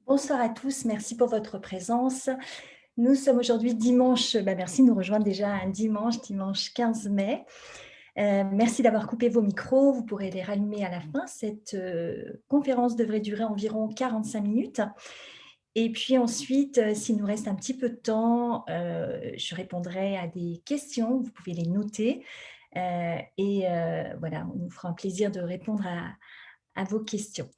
Bonsoir à tous, merci pour votre présence. Nous sommes aujourd'hui dimanche, merci de nous rejoindre déjà un dimanche 15 mai. Merci d'avoir coupé vos micros, vous pourrez les rallumer à la fin. Cette conférence devrait durer environ 45 minutes. Et puis ensuite, s'il nous reste un petit peu de temps, je répondrai à des questions, vous pouvez les noter. Voilà, on nous fera un plaisir de répondre à vos questions.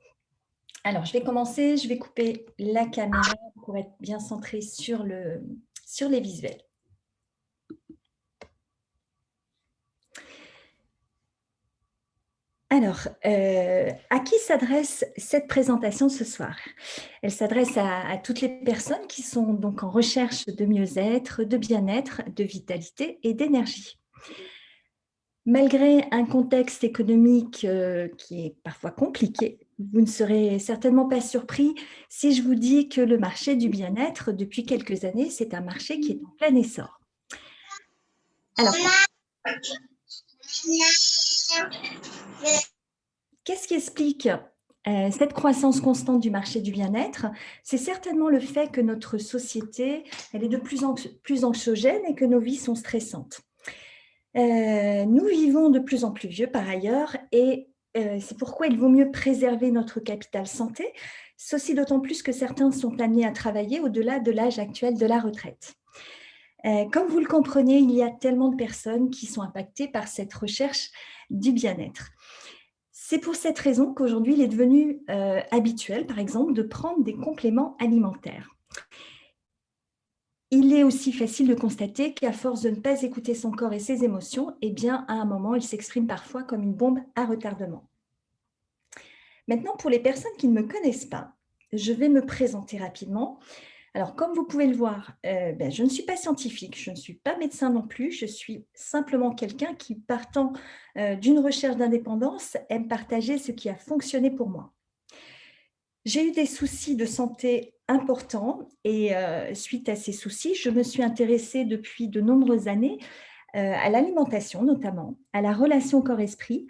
Alors, je vais commencer, je vais couper la caméra pour être bien centrée sur les visuels. Alors, à qui s'adresse cette présentation ce soir? Elle s'adresse à toutes les personnes qui sont donc en recherche de mieux-être, de bien-être, de vitalité et d'énergie. Malgré un contexte économique qui est parfois compliqué, vous ne serez certainement pas surpris si je vous dis que le marché du bien-être, depuis quelques années, c'est un marché qui est en plein essor. Alors, qu'est-ce qui explique cette croissance constante du marché du bien-être? C'est certainement le fait que notre société, elle est de plus en plus anxiogène et que nos vies sont stressantes. Nous vivons de plus en plus vieux par ailleurs et c'est pourquoi il vaut mieux préserver notre capital santé, ceci d'autant plus que certains sont amenés à travailler au-delà de l'âge actuel de la retraite. Comme vous le comprenez, il y a tellement de personnes qui sont impactées par cette recherche du bien-être. C'est pour cette raison qu'aujourd'hui, il est devenu habituel, par exemple, de prendre des compléments alimentaires. Il est aussi facile de constater qu'à force de ne pas écouter son corps et ses émotions, eh bien, à un moment, il s'exprime parfois comme une bombe à retardement. Maintenant, pour les personnes qui ne me connaissent pas, je vais me présenter rapidement. Alors, comme vous pouvez le voir, je ne suis pas scientifique, je ne suis pas médecin non plus, je suis simplement quelqu'un qui, partant d'une recherche d'indépendance, aime partager ce qui a fonctionné pour moi. J'ai eu des soucis de santé importants et suite à ces soucis, je me suis intéressée depuis de nombreuses années à l'alimentation notamment, à la relation corps-esprit,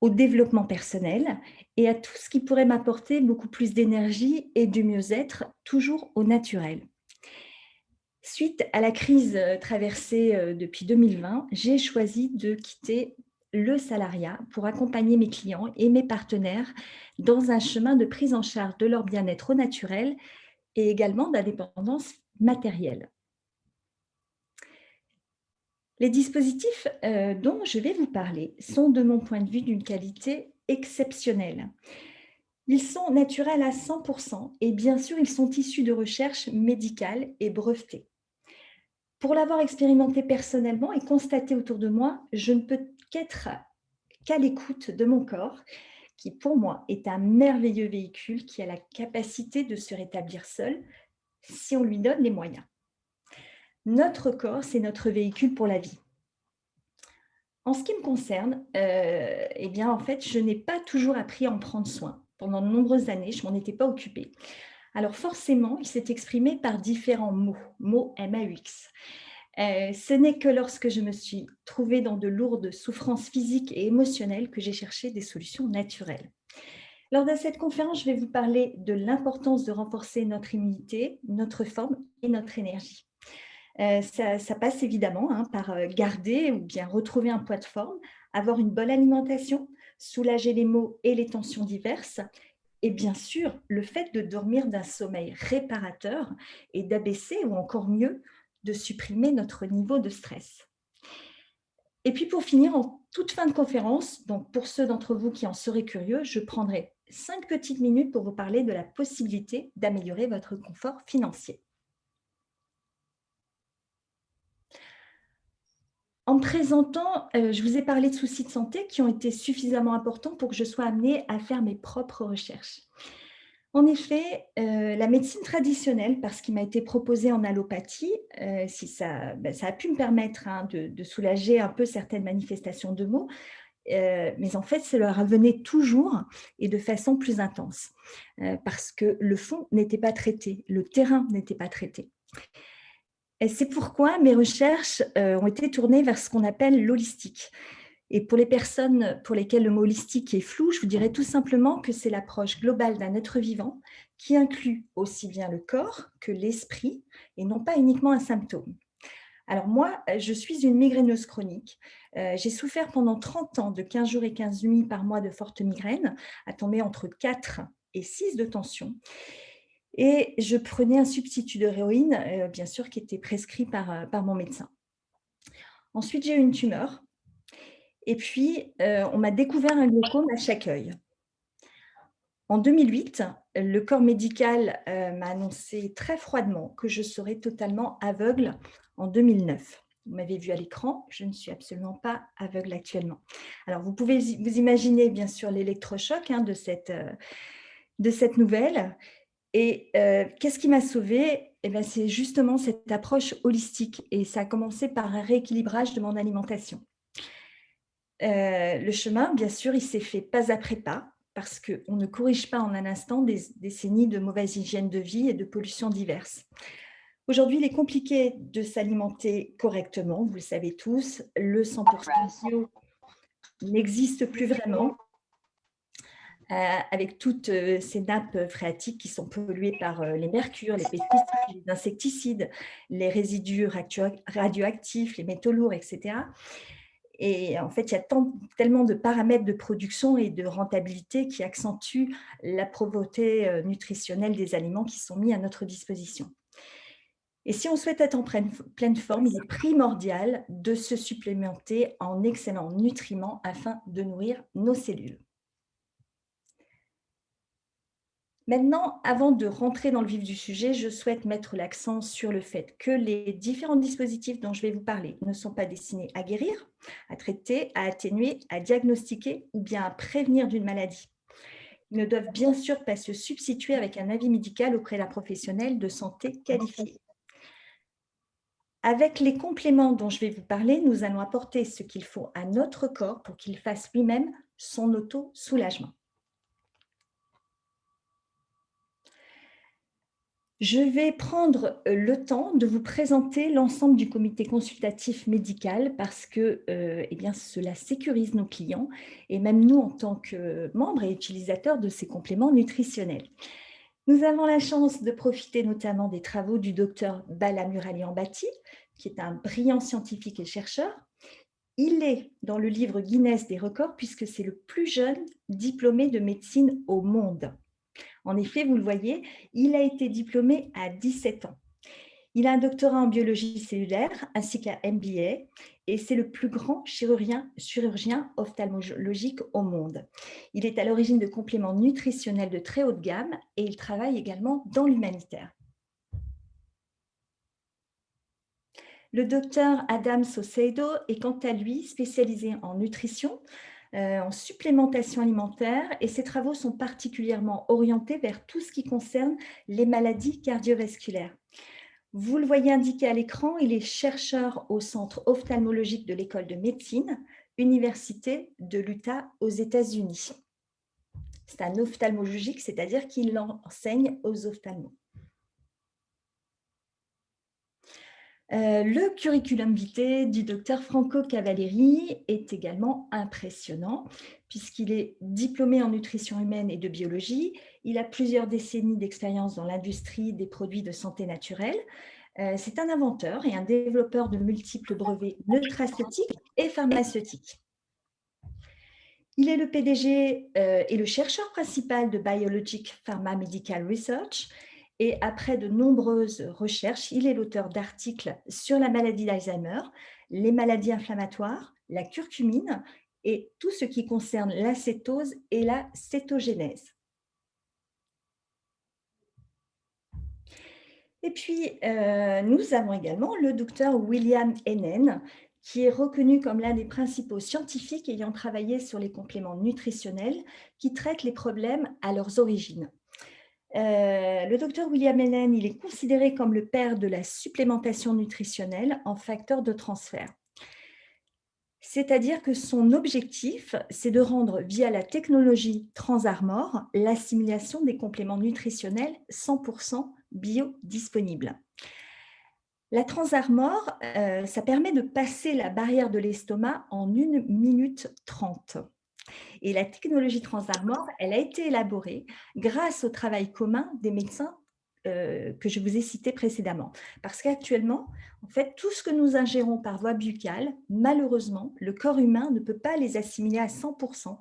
au développement personnel et à tout ce qui pourrait m'apporter beaucoup plus d'énergie et du mieux-être, toujours au naturel. Suite à la crise traversée depuis 2020, j'ai choisi de quitter le salariat pour accompagner mes clients et mes partenaires dans un chemin de prise en charge de leur bien-être au naturel et également d'indépendance matérielle. Les dispositifs dont je vais vous parler sont, de mon point de vue, d'une qualité exceptionnelle. Ils sont naturels à 100% et bien sûr, ils sont issus de recherches médicales et brevetées. Pour l'avoir expérimenté personnellement et constaté autour de moi, je ne peux qu'être qu'à l'écoute de mon corps, qui pour moi est un merveilleux véhicule qui a la capacité de se rétablir seul si on lui donne les moyens. Notre corps, c'est notre véhicule pour la vie. En ce qui me concerne, en fait, je n'ai pas toujours appris à en prendre soin. Pendant de nombreuses années, je ne m'en étais pas occupée. Alors forcément, il s'est exprimé par différents mots MAUX. Ce n'est que lorsque je me suis trouvée dans de lourdes souffrances physiques et émotionnelles que j'ai cherché des solutions naturelles. Lors de cette conférence, je vais vous parler de l'importance de renforcer notre immunité, notre forme et notre énergie. Ça passe évidemment par garder ou bien retrouver un poids de forme, avoir une bonne alimentation, soulager les maux et les tensions diverses, et bien sûr, le fait de dormir d'un sommeil réparateur et d'abaisser, ou encore mieux, de supprimer notre niveau de stress. Et puis pour finir, en toute fin de conférence, donc pour ceux d'entre vous qui en seraient curieux, je prendrai 5 petites minutes pour vous parler de la possibilité d'améliorer votre confort financier. En me présentant, je vous ai parlé de soucis de santé qui ont été suffisamment importants pour que je sois amenée à faire mes propres recherches. En effet, la médecine traditionnelle, parce qu'il m'a été proposé en allopathie, si ça ça a pu me permettre, de soulager un peu certaines manifestations de maux, mais en fait, cela revenait toujours et de façon plus intense, parce que le fond n'était pas traité, le terrain n'était pas traité. Et c'est pourquoi mes recherches, ont été tournées vers ce qu'on appelle l'holistique. Et pour les personnes pour lesquelles le mot holistique est flou, je vous dirais tout simplement que c'est l'approche globale d'un être vivant qui inclut aussi bien le corps que l'esprit et non pas uniquement un symptôme. Alors moi, je suis une migraineuse chronique. J'ai souffert pendant 30 ans de 15 jours et 15 nuits par mois de fortes migraines, à tomber entre 4 et 6 de tension. Et je prenais un substitut d'héroïne, bien sûr, qui était prescrit par mon médecin. Ensuite, j'ai eu une tumeur et puis, on m'a découvert un glaucome à chaque œil. En 2008, le corps médical, m'a annoncé très froidement que je serais totalement aveugle en 2009. Vous m'avez vu à l'écran, je ne suis absolument pas aveugle actuellement. Alors vous pouvez vous imaginer bien sûr l'électrochoc, hein, de cette nouvelle et qu'est-ce qui m'a sauvée? Et ben, c'est justement cette approche holistique et ça a commencé par un rééquilibrage de mon alimentation. Le chemin, bien sûr, il s'est fait pas après pas, parce qu'on ne corrige pas en un instant des décennies de mauvaise hygiène de vie et de pollutions diverses. Aujourd'hui, il est compliqué de s'alimenter correctement, vous le savez tous. Le 100 bio n'existe plus vraiment, avec toutes ces nappes phréatiques qui sont polluées par les mercures, les pesticides, les insecticides, les résidus radioactifs, les métaux lourds, etc. Et en fait, il y a tellement de paramètres de production et de rentabilité qui accentuent la pauvreté nutritionnelle des aliments qui sont mis à notre disposition. Et si on souhaite être en pleine forme, il est primordial de se supplémenter en excellents nutriments afin de nourrir nos cellules. Maintenant, avant de rentrer dans le vif du sujet, je souhaite mettre l'accent sur le fait que les différents dispositifs dont je vais vous parler ne sont pas destinés à guérir, à traiter, à atténuer, à diagnostiquer ou bien à prévenir d'une maladie. Ils ne doivent bien sûr pas se substituer avec un avis médical auprès d'un professionnel de santé qualifié. Avec les compléments dont je vais vous parler, nous allons apporter ce qu'il faut à notre corps pour qu'il fasse lui-même son auto-soulagement. Je vais prendre le temps de vous présenter l'ensemble du comité consultatif médical parce que eh bien, cela sécurise nos clients et même nous en tant que membres et utilisateurs de ces compléments nutritionnels. Nous avons la chance de profiter notamment des travaux du docteur Bala Murali-Ambati, qui est un brillant scientifique et chercheur. Il est dans le livre Guinness des records puisque c'est le plus jeune diplômé de médecine au monde. En effet, vous le voyez, il a été diplômé à 17 ans. Il a un doctorat en biologie cellulaire ainsi qu'un MBA et c'est le plus grand chirurgien ophtalmologique au monde. Il est à l'origine de compléments nutritionnels de très haute gamme et il travaille également dans l'humanitaire. Le docteur Adam Saucedo est quant à lui spécialisé en nutrition, en supplémentation alimentaire et ses travaux sont particulièrement orientés vers tout ce qui concerne les maladies cardiovasculaires. Vous le voyez indiqué à l'écran, il est chercheur au centre ophtalmologique de l'école de médecine, Université de l'Utah aux États-Unis. C'est un ophtalmologique, c'est-à-dire qu'il enseigne aux ophtalmos. Le curriculum vitae du docteur Franco Cavalleri est également impressionnant puisqu'il est diplômé en nutrition humaine et de biologie. Il a plusieurs décennies d'expérience dans l'industrie des produits de santé naturelle. C'est un inventeur et un développeur de multiples brevets nutraceutiques et pharmaceutiques. Il est le PDG et le chercheur principal de Biologic Pharma Medical Research. Et après de nombreuses recherches, il est l'auteur d'articles sur la maladie d'Alzheimer, les maladies inflammatoires, la curcumine et tout ce qui concerne l'acétose et la cétogénèse. Et puis, nous avons également le docteur William Hennen, qui est reconnu comme l'un des principaux scientifiques ayant travaillé sur les compléments nutritionnels qui traitent les problèmes à leurs origines. Le docteur William Hennen, il est considéré comme le père de la supplémentation nutritionnelle en facteur de transfert. C'est-à-dire que son objectif, c'est de rendre via la technologie Transarmor l'assimilation des compléments nutritionnels 100% biodisponibles. La Transarmor, ça permet de passer la barrière de l'estomac en 1 minute 30. Et la technologie Transarmor, elle a été élaborée grâce au travail commun des médecins que je vous ai cités précédemment. Parce qu'actuellement, en fait, tout ce que nous ingérons par voie buccale, malheureusement, le corps humain ne peut pas les assimiler à 100%,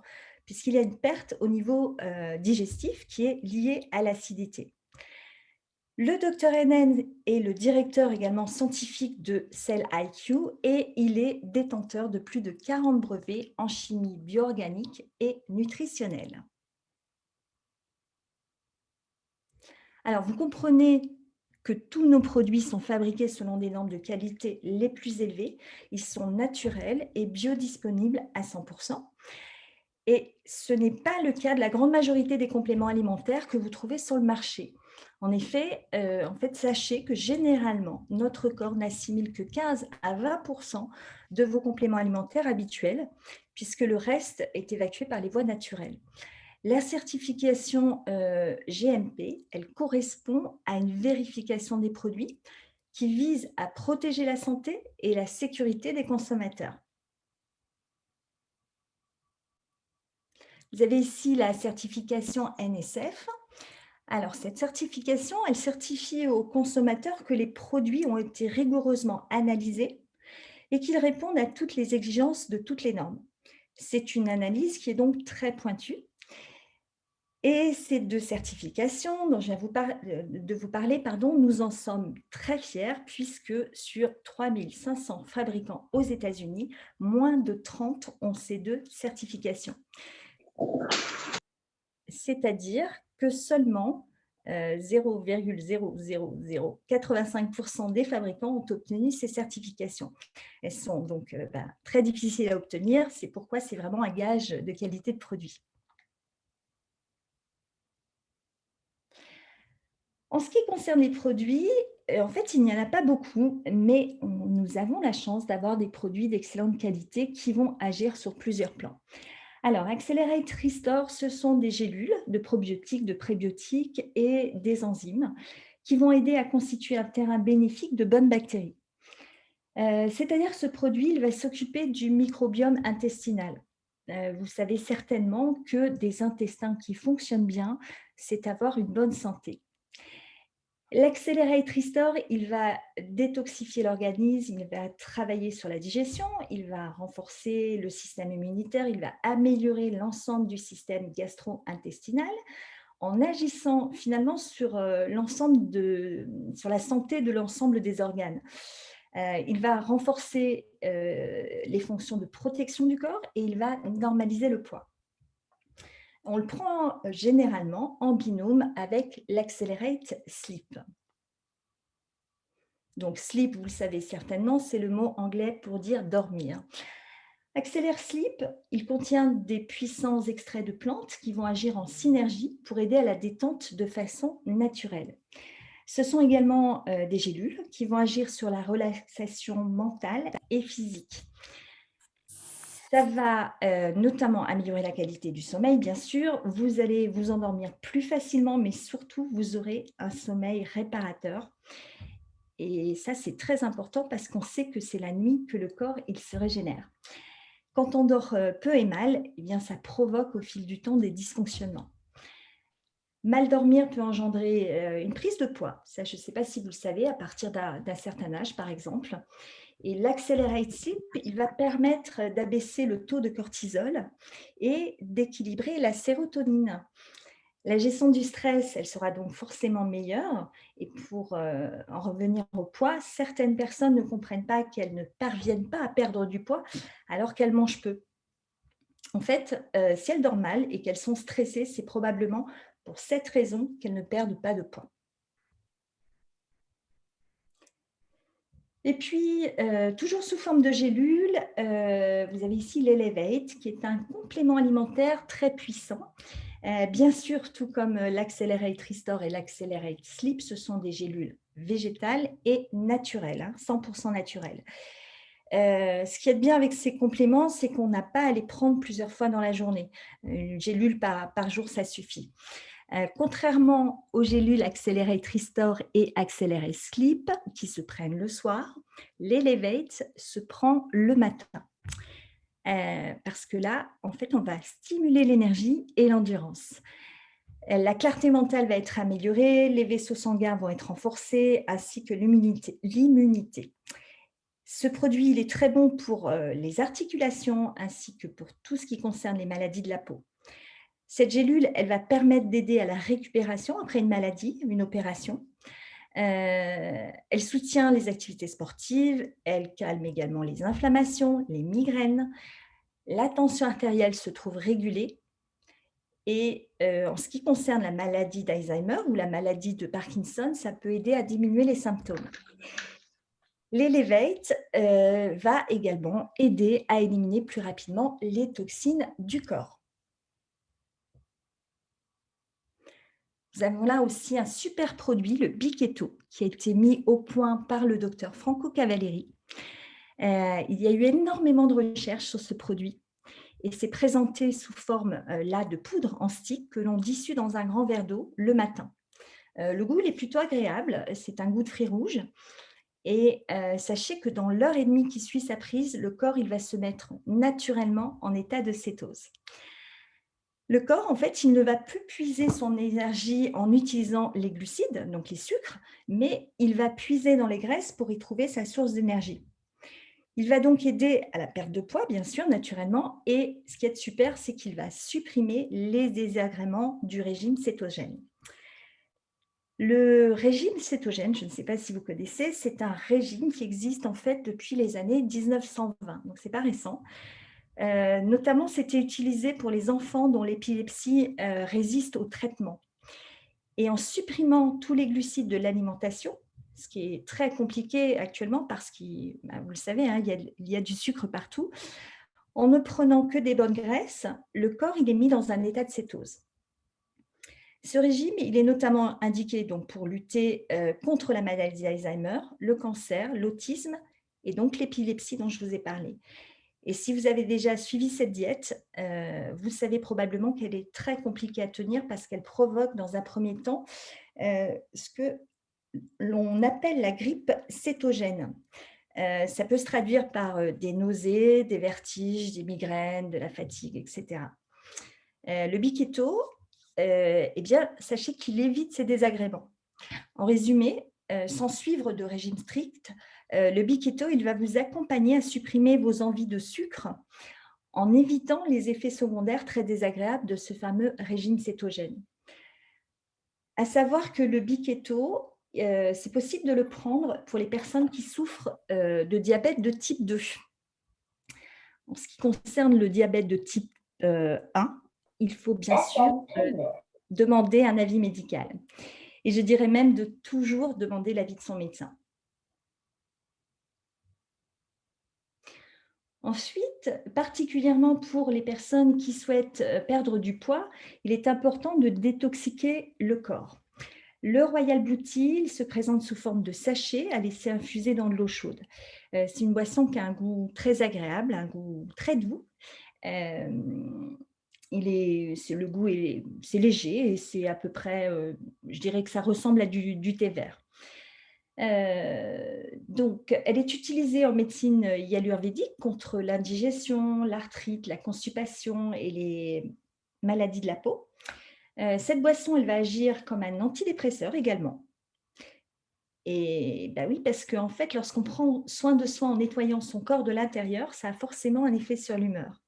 puisqu'il y a une perte au niveau digestif qui est liée à l'acidité. Le docteur Hennen est le directeur également scientifique de Cell IQ et il est détenteur de plus de 40 brevets en chimie bioorganique et nutritionnelle. Alors, vous comprenez que tous nos produits sont fabriqués selon des normes de qualité les plus élevées. Ils sont naturels et biodisponibles à 100%. Et ce n'est pas le cas de la grande majorité des compléments alimentaires que vous trouvez sur le marché. En effet, sachez que généralement, notre corps n'assimile que 15 à 20% de vos compléments alimentaires habituels, puisque le reste est évacué par les voies naturelles. La certification GMP, elle correspond à une vérification des produits qui vise à protéger la santé et la sécurité des consommateurs. Vous avez ici la certification NSF. Alors, cette certification, elle certifie aux consommateurs que les produits ont été rigoureusement analysés et qu'ils répondent à toutes les exigences de toutes les normes. C'est une analyse qui est donc très pointue. Et ces deux certifications dont je viens de vous parler, nous en sommes très fiers puisque sur 3500 fabricants aux États-Unis, moins de 30 ont ces deux certifications. C'est-à-dire que seulement 0,00085% des fabricants ont obtenu ces certifications. Elles sont donc très difficiles à obtenir, c'est pourquoi c'est vraiment un gage de qualité de produit. En ce qui concerne les produits, en fait, il n'y en a pas beaucoup, mais nous avons la chance d'avoir des produits d'excellente qualité qui vont agir sur plusieurs plans. Alors, Accelerate Restore, ce sont des gélules de probiotiques, de prébiotiques et des enzymes qui vont aider à constituer un terrain bénéfique de bonnes bactéries. C'est-à-dire que ce produit, il va s'occuper du microbiome intestinal. Vous savez certainement que des intestins qui fonctionnent bien, c'est avoir une bonne santé. L'Accelerate Restore, il va détoxifier l'organisme, il va travailler sur la digestion, il va renforcer le système immunitaire, il va améliorer l'ensemble du système gastro-intestinal en agissant finalement sur sur la santé de l'ensemble des organes. Il va renforcer les fonctions de protection du corps et il va normaliser le poids. On le prend généralement en binôme avec l'Accelerate Sleep. Donc sleep, vous le savez certainement, c'est le mot anglais pour dire dormir. Accelerate Sleep, il contient des puissants extraits de plantes qui vont agir en synergie pour aider à la détente de façon naturelle. Ce sont également des gélules qui vont agir sur la relaxation mentale et physique. Ça va notamment améliorer la qualité du sommeil, bien sûr. Vous allez vous endormir plus facilement, mais surtout, vous aurez un sommeil réparateur. Et ça, c'est très important parce qu'on sait que c'est la nuit que le corps il se régénère. Quand on dort peu et mal, eh bien, ça provoque au fil du temps des dysfonctionnements. Mal dormir peut engendrer une prise de poids. Ça, je ne sais pas si vous le savez, à partir d'un certain âge, par exemple. Et l'Accelerate Sleep, il va permettre d'abaisser le taux de cortisol et d'équilibrer la sérotonine. La gestion du stress, elle sera donc forcément meilleure. Et pour en revenir au poids, certaines personnes ne comprennent pas qu'elles ne parviennent pas à perdre du poids alors qu'elles mangent peu. En fait, si elles dorment mal et qu'elles sont stressées, c'est probablement pour cette raison qu'elles ne perdent pas de poids. Et puis, toujours sous forme de gélule, vous avez ici l'Elevate, qui est un complément alimentaire très puissant. Bien sûr, tout comme l'Accelerate Restore et l'Accelerate Sleep, ce sont des gélules végétales et naturelles, 100% naturelles. Ce qui est bien avec ces compléments, c'est qu'on n'a pas à les prendre plusieurs fois dans la journée. Une gélule par jour, ça suffit. Contrairement aux gélules Accelerate Restore et Accelerate Sleep qui se prennent le soir, l'Elevate se prend le matin. Parce que là, en fait, on va stimuler l'énergie et l'endurance. La clarté mentale va être améliorée, les vaisseaux sanguins vont être renforcés, ainsi que l'immunité. Ce produit, il est très bon pour les articulations, ainsi que pour tout ce qui concerne les maladies de la peau. Cette gélule, elle va permettre d'aider à la récupération après une maladie, une opération. Elle soutient les activités sportives, elle calme également les inflammations, les migraines. La tension artérielle se trouve régulée. Et en ce qui concerne la maladie d'Alzheimer ou la maladie de Parkinson, ça peut aider à diminuer les symptômes. L'Elevate va également aider à éliminer plus rapidement les toxines du corps. Nous avons là aussi un super produit, le Biquetto, qui a été mis au point par le docteur Franco Cavalleri. Il y a eu énormément de recherches sur ce produit et c'est présenté sous forme là de poudre en stick que l'on dissout dans un grand verre d'eau le matin. Le goût il est plutôt agréable, c'est un goût de fruits rouges et sachez que dans l'heure et demie qui suit sa prise, le corps il va se mettre naturellement en état de cétose. Le corps, en fait, il ne va plus puiser son énergie en utilisant les glucides, donc les sucres, mais il va puiser dans les graisses pour y trouver sa source d'énergie. Il va donc aider à la perte de poids, bien sûr, naturellement, et ce qui est super, c'est qu'il va supprimer les désagréments du régime cétogène. Le régime cétogène, je ne sais pas si vous connaissez, c'est un régime qui existe en fait depuis les années 1920, donc ce n'est pas récent. Notamment, c'était utilisé pour les enfants dont l'épilepsie résiste au traitement. Et en supprimant tous les glucides de l'alimentation, ce qui est très compliqué actuellement parce que, vous le savez, hein, il y a du sucre partout, en ne prenant que des bonnes graisses, le corps il est mis dans un état de cétose. Ce régime, il est notamment indiqué donc, pour lutter contre la maladie d'Alzheimer, le cancer, l'autisme et donc l'épilepsie dont je vous ai parlé. Et si vous avez déjà suivi cette diète, vous savez probablement qu'elle est très compliquée à tenir parce qu'elle provoque dans un premier temps ce que l'on appelle la grippe cétogène. Ça peut se traduire par des nausées, des vertiges, des migraines, de la fatigue, etc. Le Biquetto, eh bien, sachez qu'il évite ces désagréments. En résumé, sans suivre de régime strict, le Biquetto, il va vous accompagner à supprimer vos envies de sucre en évitant les effets secondaires très désagréables de ce fameux régime cétogène. À savoir que le Biquetto, c'est possible de le prendre pour les personnes qui souffrent de diabète de type 2. En ce qui concerne le diabète de type 1, il faut bien sûr demander un avis médical. Et je dirais même de toujours demander l'avis de son médecin. Ensuite, particulièrement pour les personnes qui souhaitent perdre du poids, il est important de détoxiquer le corps. Le Royal Blue Tea se présente sous forme de sachet à laisser infuser dans de l'eau chaude. C'est une boisson qui a un goût très agréable, un goût très doux. Le goût c'est léger et c'est à peu près, je dirais que ça ressemble à du thé vert. Donc, elle est utilisée en médecine ayurvédique contre l'indigestion, l'arthrite, la constipation et les maladies de la peau. Cette boisson, elle va agir comme un antidépresseur également. Et bah oui, parce qu'en fait, lorsqu'on prend soin de soi en nettoyant son corps de l'intérieur, ça a forcément un effet sur l'humeur.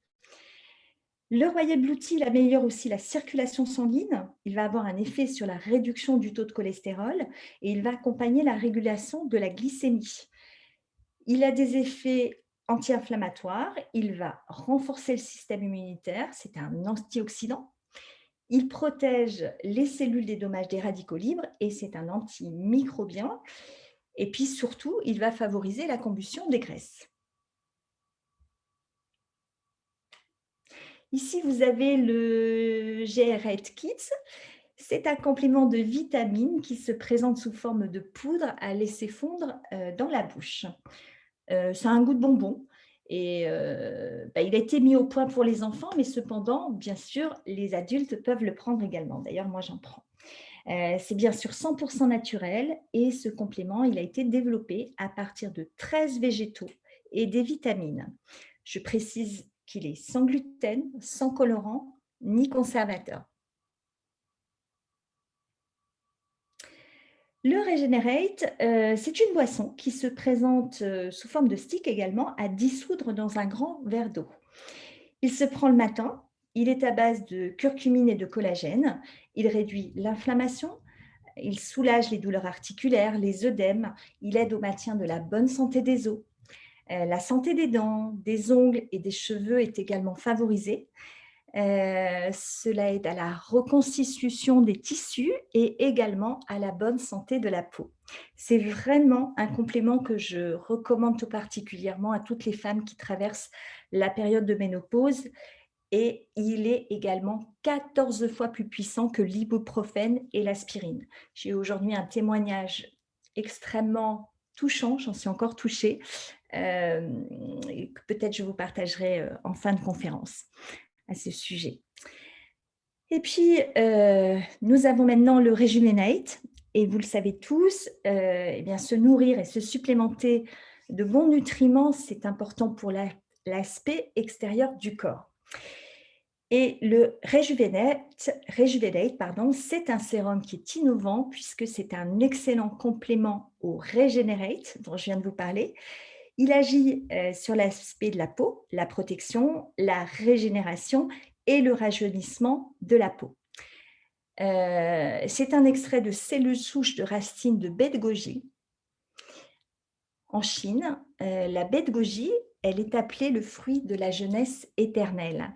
Le Royal Blue Tea, il améliore aussi la circulation sanguine. Il va avoir un effet sur la réduction du taux de cholestérol et il va accompagner la régulation de la glycémie. Il a des effets anti-inflammatoires, il va renforcer le système immunitaire, c'est un antioxydant. Il protège les cellules des dommages des radicaux libres et c'est un antimicrobien. Et puis surtout, il va favoriser la combustion des graisses. Ici, vous avez le GR8 Kids. C'est un complément de vitamines qui se présente sous forme de poudre à laisser fondre dans la bouche. Ça a un goût de bonbon Et il a été mis au point pour les enfants, mais cependant, bien sûr, les adultes peuvent le prendre également. D'ailleurs, moi, j'en prends. C'est bien sûr 100% naturel et ce complément, il a été développé à partir de 13 végétaux et des vitamines. Je précise qu'il est sans gluten, sans colorant ni conservateur. Le Regenerate, c'est une boisson qui se présente sous forme de stick également à dissoudre dans un grand verre d'eau. Il se prend le matin, il est à base de curcumine et de collagène, il réduit l'inflammation, il soulage les douleurs articulaires, les œdèmes, il aide au maintien de la bonne santé des os. La santé des dents, des ongles et des cheveux est également favorisée. Cela aide à la reconstitution des tissus et également à la bonne santé de la peau. C'est vraiment un complément que je recommande tout particulièrement à toutes les femmes qui traversent la période de ménopause et il est également 14 fois plus puissant que l'ibuprofène et l'aspirine. J'ai aujourd'hui un témoignage extrêmement touchant, j'en suis encore touchée, et que peut-être je vous partagerai en fin de conférence à ce sujet. Et puis, nous avons maintenant le Rejuvenate. Et vous le savez tous, eh bien, se nourrir et se supplémenter de bons nutriments, c'est important pour l'aspect extérieur du corps. Et le Rejuvenate, pardon, c'est un sérum qui est innovant puisque c'est un excellent complément au Regenerate dont je viens de vous parler. Il agit sur l'aspect de la peau, la protection, la régénération et le rajeunissement de la peau. C'est un extrait de cellules souches de racines de baie de goji. En Chine, la baie de goji, elle est appelée le fruit de la jeunesse éternelle.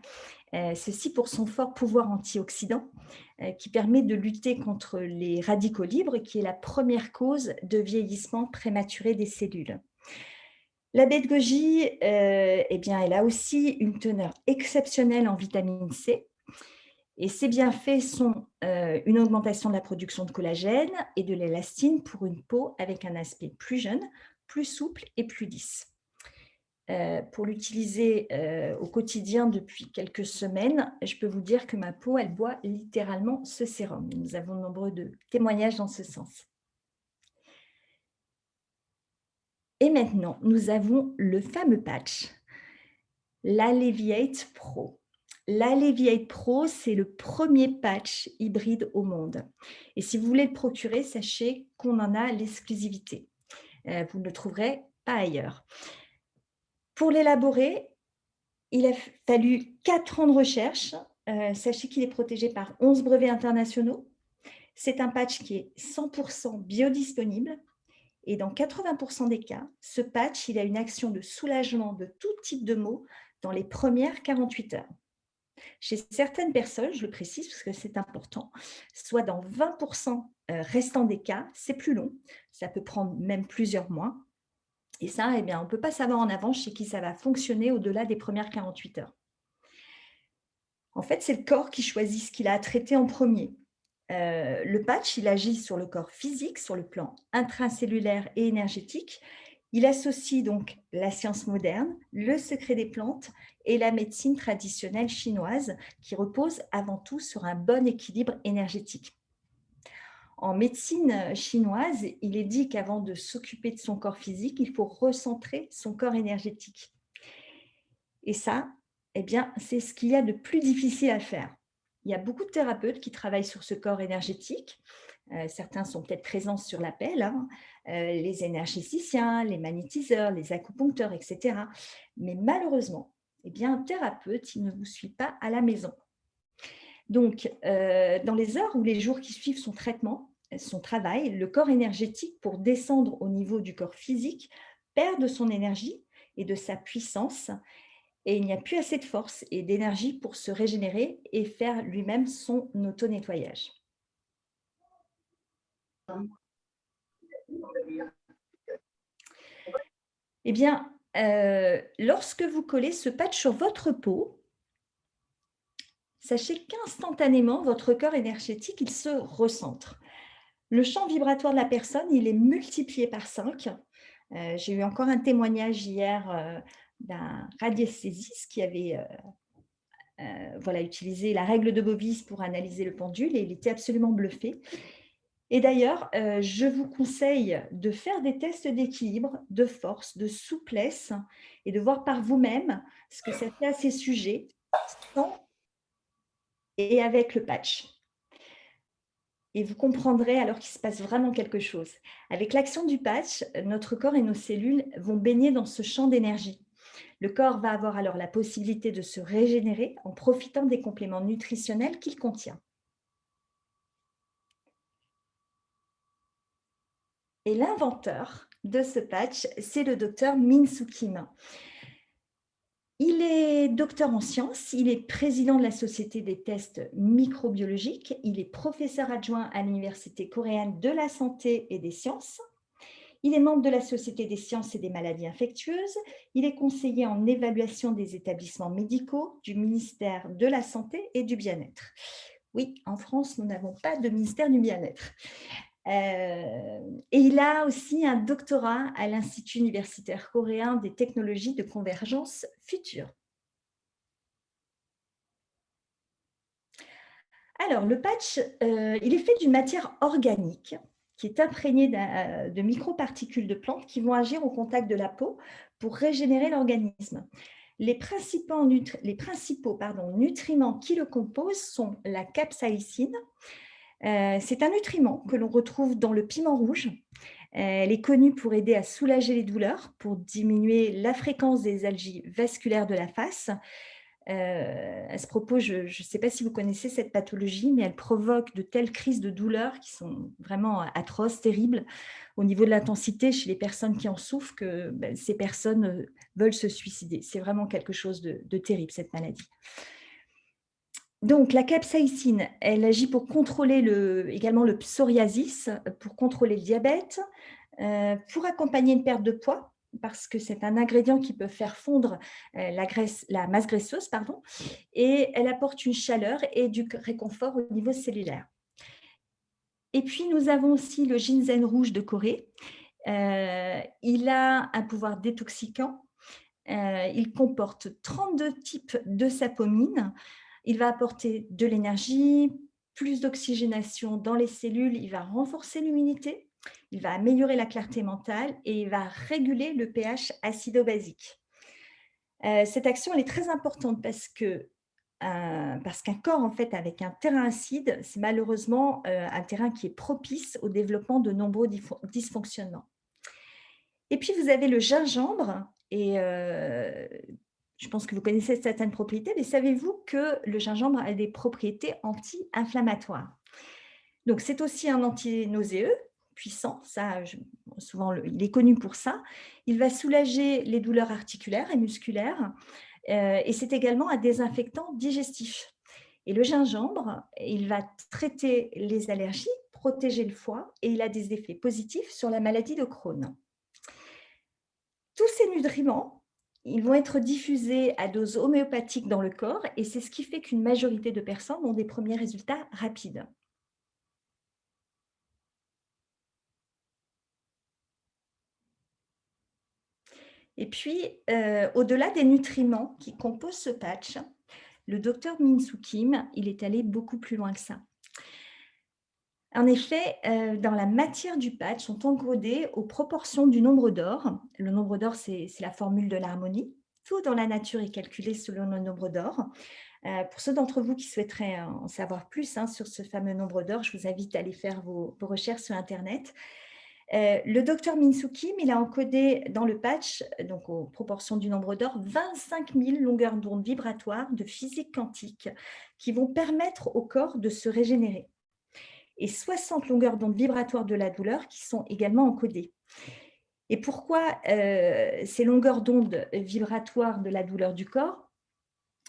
Ceci pour son fort pouvoir antioxydant qui permet de lutter contre les radicaux libres, qui est la première cause de vieillissement prématuré des cellules. La baie de goji, eh bien, elle a aussi une teneur exceptionnelle en vitamine C. Et ces bienfaits sont une augmentation de la production de collagène et de l'élastine pour une peau avec un aspect plus jeune, plus souple et plus lisse. Pour l'utiliser au quotidien depuis quelques semaines, je peux vous dire que ma peau, elle boit littéralement ce sérum. Nous avons nombreux de témoignages dans ce sens. Et maintenant, nous avons le fameux patch, l'Alleviate Pro. L'Alleviate Pro, c'est le premier patch hybride au monde. Et si vous voulez le procurer, sachez qu'on en a l'exclusivité. Vous ne le trouverez pas ailleurs. Pour l'élaborer, il a fallu 4 ans de recherche. Sachez qu'il est protégé par 11 brevets internationaux. C'est un patch qui est 100% biodisponible. Et dans 80% des cas, ce patch, il a une action de soulagement de tout type de maux dans les premières 48 heures. Chez certaines personnes, je le précise parce que c'est important, soit dans 20% restants des cas, c'est plus long. Ça peut prendre même plusieurs mois. Et ça, eh bien, on ne peut pas savoir en avance chez qui ça va fonctionner au-delà des premières 48 heures. En fait, c'est le corps qui choisit ce qu'il a à traiter en premier. Le patch, il agit sur le corps physique, sur le plan intracellulaire et énergétique. Il associe donc la science moderne, le secret des plantes et la médecine traditionnelle chinoise qui repose avant tout sur un bon équilibre énergétique. En médecine chinoise, il est dit qu'avant de s'occuper de son corps physique, il faut recentrer son corps énergétique. Et ça, eh bien, c'est ce qu'il y a de plus difficile à faire. Il y a beaucoup de thérapeutes qui travaillent sur ce corps énergétique. Certains sont peut-être présents sur l'appel, hein, les énergéticiens, les magnétiseurs, les acupuncteurs, etc. Mais malheureusement, eh bien, un thérapeute, il ne vous suit pas à la maison. Donc, dans les heures ou les jours qui suivent son traitement, son travail, le corps énergétique, pour descendre au niveau du corps physique, perd de son énergie et de sa puissance. Et il n'y a plus assez de force et d'énergie pour se régénérer et faire lui-même son auto-nettoyage. Eh bien, lorsque vous collez ce patch sur votre peau, sachez qu'instantanément, votre corps énergétique, il se recentre. Le champ vibratoire de la personne, il est multiplié par 5. J'ai eu encore un témoignage hier d'un radiesthésiste qui avait voilà, utilisé la règle de Bovis pour analyser le pendule et il était absolument bluffé. Et d'ailleurs, je vous conseille de faire des tests d'équilibre, de force, de souplesse et de voir par vous-même ce que ça fait à ces sujets sans et avec le patch. Et vous comprendrez alors qu'il se passe vraiment quelque chose. Avec l'action du patch, notre corps et nos cellules vont baigner dans ce champ d'énergie. Le corps va avoir alors la possibilité de se régénérer en profitant des compléments nutritionnels qu'il contient. Et l'inventeur de ce patch, c'est le docteur Min-Soo Kim. Il est docteur en sciences, il est président de la Société des tests microbiologiques, il est professeur adjoint à l'Université coréenne de la santé et des sciences. Il est membre de la Société des sciences et des maladies infectieuses. Il est conseiller en évaluation des établissements médicaux du ministère de la Santé et du Bien-être. Oui, en France, nous n'avons pas de ministère du Bien-être. Et il a aussi un doctorat à l'Institut universitaire coréen des technologies de convergence future. Alors, le patch, il est fait d'une matière organique qui est imprégnée de microparticules de plantes qui vont agir au contact de la peau pour régénérer l'organisme. Les principaux nutriments qui le composent sont la capsaïcine. C'est un nutriment que l'on retrouve dans le piment rouge. Elle est connue pour aider à soulager les douleurs, pour diminuer la fréquence des algies vasculaires de la face. À ce propos, je ne sais pas si vous connaissez cette pathologie, mais elle provoque de telles crises de douleur qui sont vraiment atroces, terribles, au niveau de l'intensité chez les personnes qui en souffrent, que ces personnes veulent se suicider. C'est vraiment quelque chose de terrible, cette maladie. Donc, la capsaïcine, elle agit pour contrôler également le psoriasis, pour contrôler le diabète, pour accompagner une perte de poids, parce que c'est un ingrédient qui peut faire fondre la masse graisseuse, pardon, et elle apporte une chaleur et du réconfort au niveau cellulaire. Et puis, nous avons aussi le ginseng rouge de Corée. Il a un pouvoir détoxiquant. Il comporte 32 types de sapomines. Il va apporter de l'énergie, plus d'oxygénation dans les cellules, il va renforcer l'immunité, il va améliorer la clarté mentale et il va réguler le pH acido-basique. Cette action, elle est très importante parce qu'un corps en fait avec un terrain acide, c'est malheureusement un terrain qui est propice au développement de nombreux dysfonctionnements. Et puis vous avez le gingembre et je pense que vous connaissez certaines propriétés, mais savez-vous que le gingembre a des propriétés anti-inflammatoires? Donc, c'est aussi un antinauséeux puissant, ça, souvent, il est connu pour ça. Il va soulager les douleurs articulaires et musculaires et c'est également un désinfectant digestif. Et le gingembre, il va traiter les allergies, protéger le foie et il a des effets positifs sur la maladie de Crohn. Tous ces nutriments, ils vont être diffusés à dose homéopathique dans le corps et c'est ce qui fait qu'une majorité de personnes ont des premiers résultats rapides. Et puis, au-delà des nutriments qui composent ce patch, le docteur Min-Soo Kim, il est allé beaucoup plus loin que ça. En effet, dans la matière du patch sont encodées aux proportions du nombre d'or. Le nombre d'or, c'est la formule de l'harmonie. Tout dans la nature est calculé selon le nombre d'or. Pour ceux d'entre vous qui souhaiteraient en savoir plus sur ce fameux nombre d'or, je vous invite à aller faire vos recherches sur Internet. Le docteur Min-Soo Kim, il a encodé dans le patch, donc aux proportions du nombre d'or, 25 000 longueurs d'onde vibratoires de physique quantique qui vont permettre au corps de se régénérer. Et 60 longueurs d'onde vibratoires de la douleur qui sont également encodées. Et pourquoi ces longueurs d'onde vibratoires de la douleur du corps?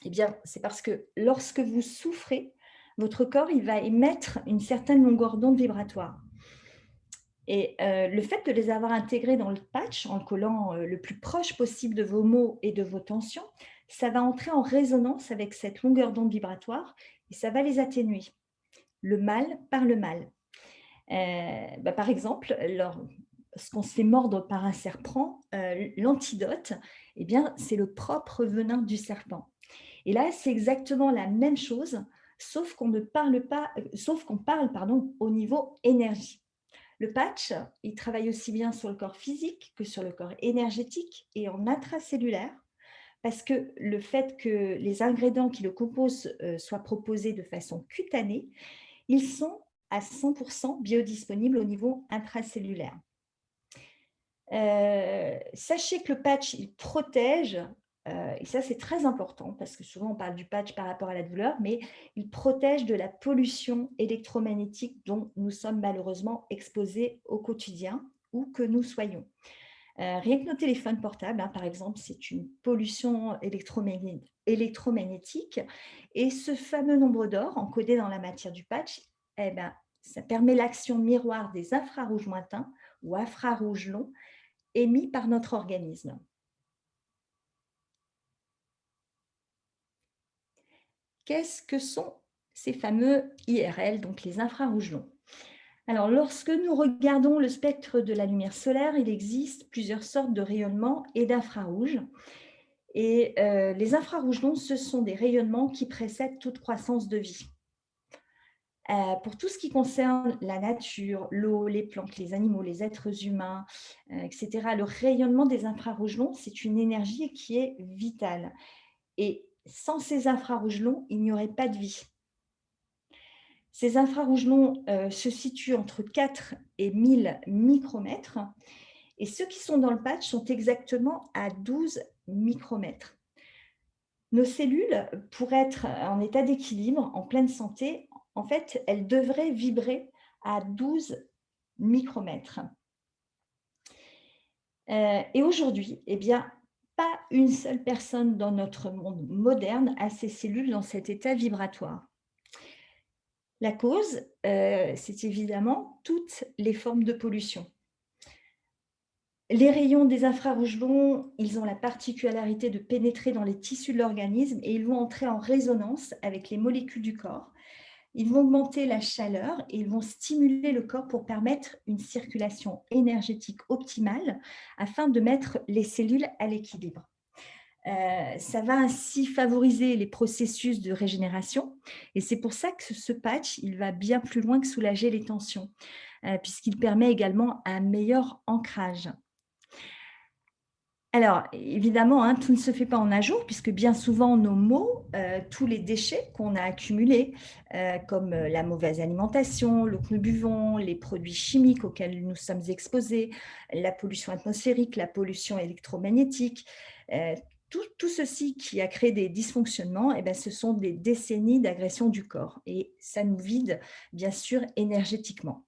Eh bien, c'est parce que lorsque vous souffrez, votre corps il va émettre une certaine longueur d'onde vibratoire. Et le fait de les avoir intégrés dans le patch, en le collant le plus proche possible de vos maux et de vos tensions, ça va entrer en résonance avec cette longueur d'onde vibratoire et ça va les atténuer. Le mal par le mal. Par exemple, lorsqu'on se fait mordre par un serpent, l'antidote, eh bien, c'est le propre venin du serpent. Et là, c'est exactement la même chose, sauf qu'on ne parle pas, sauf qu'on parle, pardon, au niveau énergie. Le patch, il travaille aussi bien sur le corps physique que sur le corps énergétique et en intracellulaire, parce que le fait que les ingrédients qui le composent soient proposés de façon cutanée, ils sont à 100% biodisponibles au niveau intracellulaire. Sachez que le patch, il protège, et ça c'est très important parce que souvent on parle du patch par rapport à la douleur, mais il protège de la pollution électromagnétique dont nous sommes malheureusement exposés au quotidien, où que nous soyons. Rien que nos téléphones portables, hein, par exemple, c'est une pollution électromagnétique. Et ce fameux nombre d'or encodé dans la matière du patch, eh ben, ça permet l'action miroir des infrarouges lointains ou infrarouges longs émis par notre organisme. Qu'est-ce que sont ces fameux IRL, donc les infrarouges longs? Alors, lorsque nous regardons le spectre de la lumière solaire, il existe plusieurs sortes de rayonnements et d'infrarouges. Et les infrarouges longs, ce sont des rayonnements qui précèdent toute croissance de vie. Pour tout ce qui concerne la nature, l'eau, les plantes, les animaux, les êtres humains, etc., le rayonnement des infrarouges longs, c'est une énergie qui est vitale. Et sans ces infrarouges longs, il n'y aurait pas de vie. Ces infrarouges longs se situent entre 4 et 1000 micromètres. Et ceux qui sont dans le patch sont exactement à 12 micromètres. Nos cellules, pour être en état d'équilibre, en pleine santé, en fait, elles devraient vibrer à 12 micromètres. Et aujourd'hui, eh bien, pas une seule personne dans notre monde moderne a ses cellules dans cet état vibratoire. La cause, c'est évidemment toutes les formes de pollution. Les rayons des infrarouges longs, ils ont la particularité de pénétrer dans les tissus de l'organisme et ils vont entrer en résonance avec les molécules du corps. Ils vont augmenter la chaleur et ils vont stimuler le corps pour permettre une circulation énergétique optimale afin de mettre les cellules à l'équilibre. Ça va ainsi favoriser les processus de régénération et c'est pour ça que ce patch, il va bien plus loin que soulager les tensions, puisqu'il permet également un meilleur ancrage. Alors, évidemment, hein, tout ne se fait pas en un jour, puisque bien souvent, nos maux, tous les déchets qu'on a accumulés, comme la mauvaise alimentation, l'eau que nous buvons, les produits chimiques auxquels nous sommes exposés, la pollution atmosphérique, la pollution électromagnétique, tout ceci qui a créé des dysfonctionnements, eh bien, ce sont des décennies d'agression du corps. Et ça nous vide, bien sûr, énergétiquement.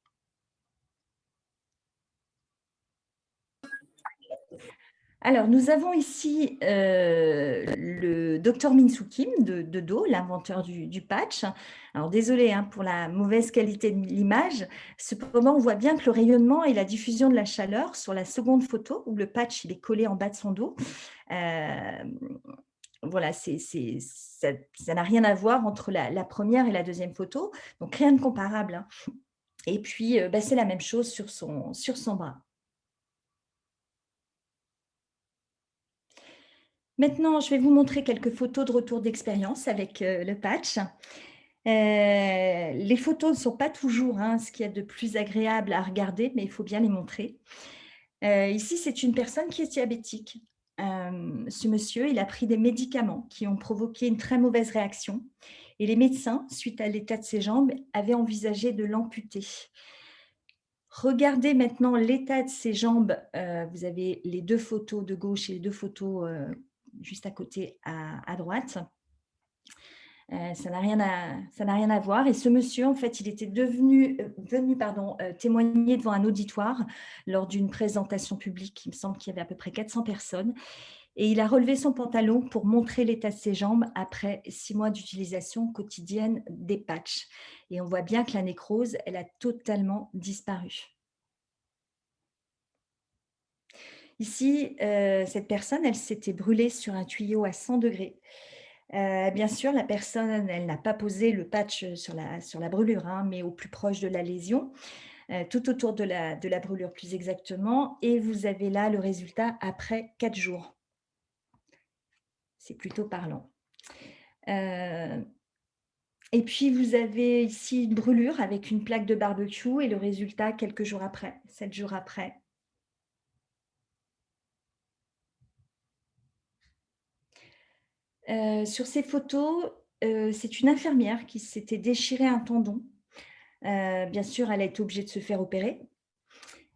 Alors, nous avons ici le docteur Min-Soo Kim de Do, l'inventeur du patch. Alors, désolé pour la mauvaise qualité de l'image. Cependant, on voit bien que le rayonnement et la diffusion de la chaleur sur la seconde photo, où le patch il est collé en bas de son dos, euh, voilà, ça n'a rien à voir entre la première et la deuxième photo. Donc, rien de comparable, hein. Et puis, c'est la même chose sur son bras. Maintenant, je vais vous montrer quelques photos de retour d'expérience avec le patch. Les photos ne sont pas toujours ce qu'il y a de plus agréable à regarder, mais il faut bien les montrer. Ici, c'est une personne qui est diabétique. Ce monsieur, il a pris des médicaments qui ont provoqué une très mauvaise réaction. Et les médecins, suite à l'état de ses jambes, avaient envisagé de l'amputer. Regardez maintenant l'état de ses jambes. Vous avez les deux photos de gauche et les deux photos juste à côté à droite. Ça n'a rien à voir. Et ce monsieur, en fait, il était venu témoigner devant un auditoire lors d'une présentation publique. Il me semble qu'il y avait à peu près 400 personnes. Et il a relevé son pantalon pour montrer l'état de ses jambes après 6 mois d'utilisation quotidienne des patchs. Et on voit bien que la nécrose, elle a totalement disparu. Ici, cette personne, elle s'était brûlée sur un tuyau à 100 degrés. Bien sûr, la personne, elle n'a pas posé le patch sur la brûlure, mais au plus proche de la lésion. tout autour de la brûlure plus exactement, et vous avez là le résultat après 4 jours. C'est plutôt parlant. Heu et puis vous avez ici une brûlure avec une plaque de barbecue et le résultat quelques jours après, 7 jours après. Sur ces photos, c'est une infirmière qui s'était déchiré un tendon. Bien sûr, elle a été obligée de se faire opérer,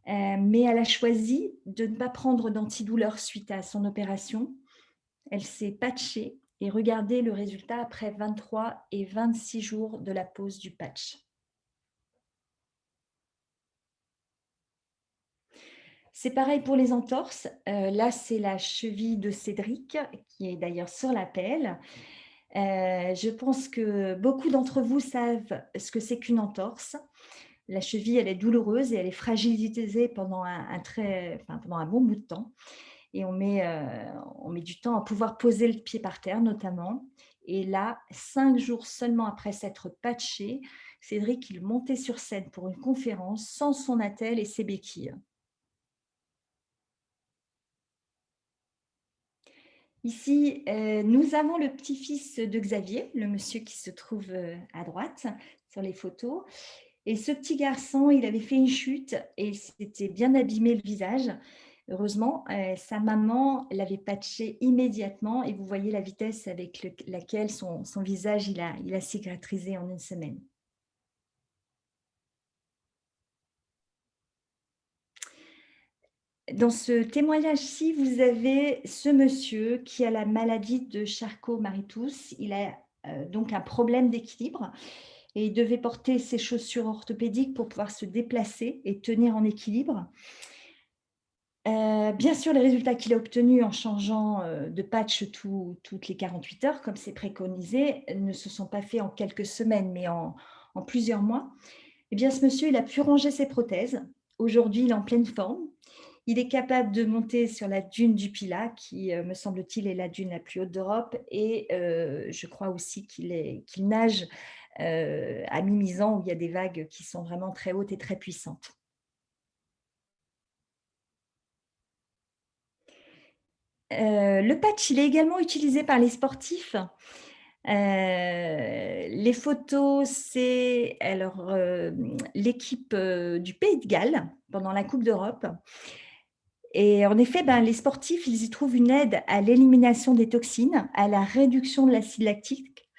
mais elle a choisi de ne pas prendre d'antidouleur suite à son opération. Elle s'est patchée et regardez le résultat après 23 et 26 jours de la pose du patch. C'est pareil pour les entorses. Là, c'est la cheville de Cédric qui est d'ailleurs sur la pelle. Je pense que beaucoup d'entre vous savent ce que c'est qu'une entorse. La cheville, elle est douloureuse et elle est fragilisée pendant pendant un bon bout de temps, et on met du temps à pouvoir poser le pied par terre notamment, et là, 5 jours seulement après s'être patché, Cédric, il montait sur scène pour une conférence sans son attelle et ses béquilles. Ici, nous avons le petit-fils de Xavier, le monsieur qui se trouve, à droite sur les photos, et ce petit garçon, il avait fait une chute et s'était bien abîmé le visage. Heureusement, sa maman l'avait patché immédiatement et vous voyez la vitesse avec laquelle son visage, il a cicatrisé en une semaine. Dans ce témoignage-ci, vous avez ce monsieur qui a la maladie de Charcot-Marie-Tooth. Il a, donc un problème d'équilibre et il devait porter ses chaussures orthopédiques pour pouvoir se déplacer et tenir en équilibre. Bien sûr, les résultats qu'il a obtenus en changeant, de patch toutes les 48 heures, comme c'est préconisé, ne se sont pas faits en quelques semaines, mais en plusieurs mois. Eh bien, ce monsieur, il a pu ranger ses prothèses. Aujourd'hui, il est en pleine forme. Il est capable de monter sur la dune du Pilat, qui, me semble-t-il, est la dune la plus haute d'Europe, et je crois aussi qu'il nage, à Mimizan, où il y a des vagues qui sont vraiment très hautes et très puissantes. Le patch, il est également utilisé par les sportifs. Les photos, c'est alors, l'équipe, du Pays de Galles pendant la coupe d'Europe, et en effet, ben, les sportifs, ils y trouvent une aide à l'élimination des toxines, à la réduction de l'acide lactique.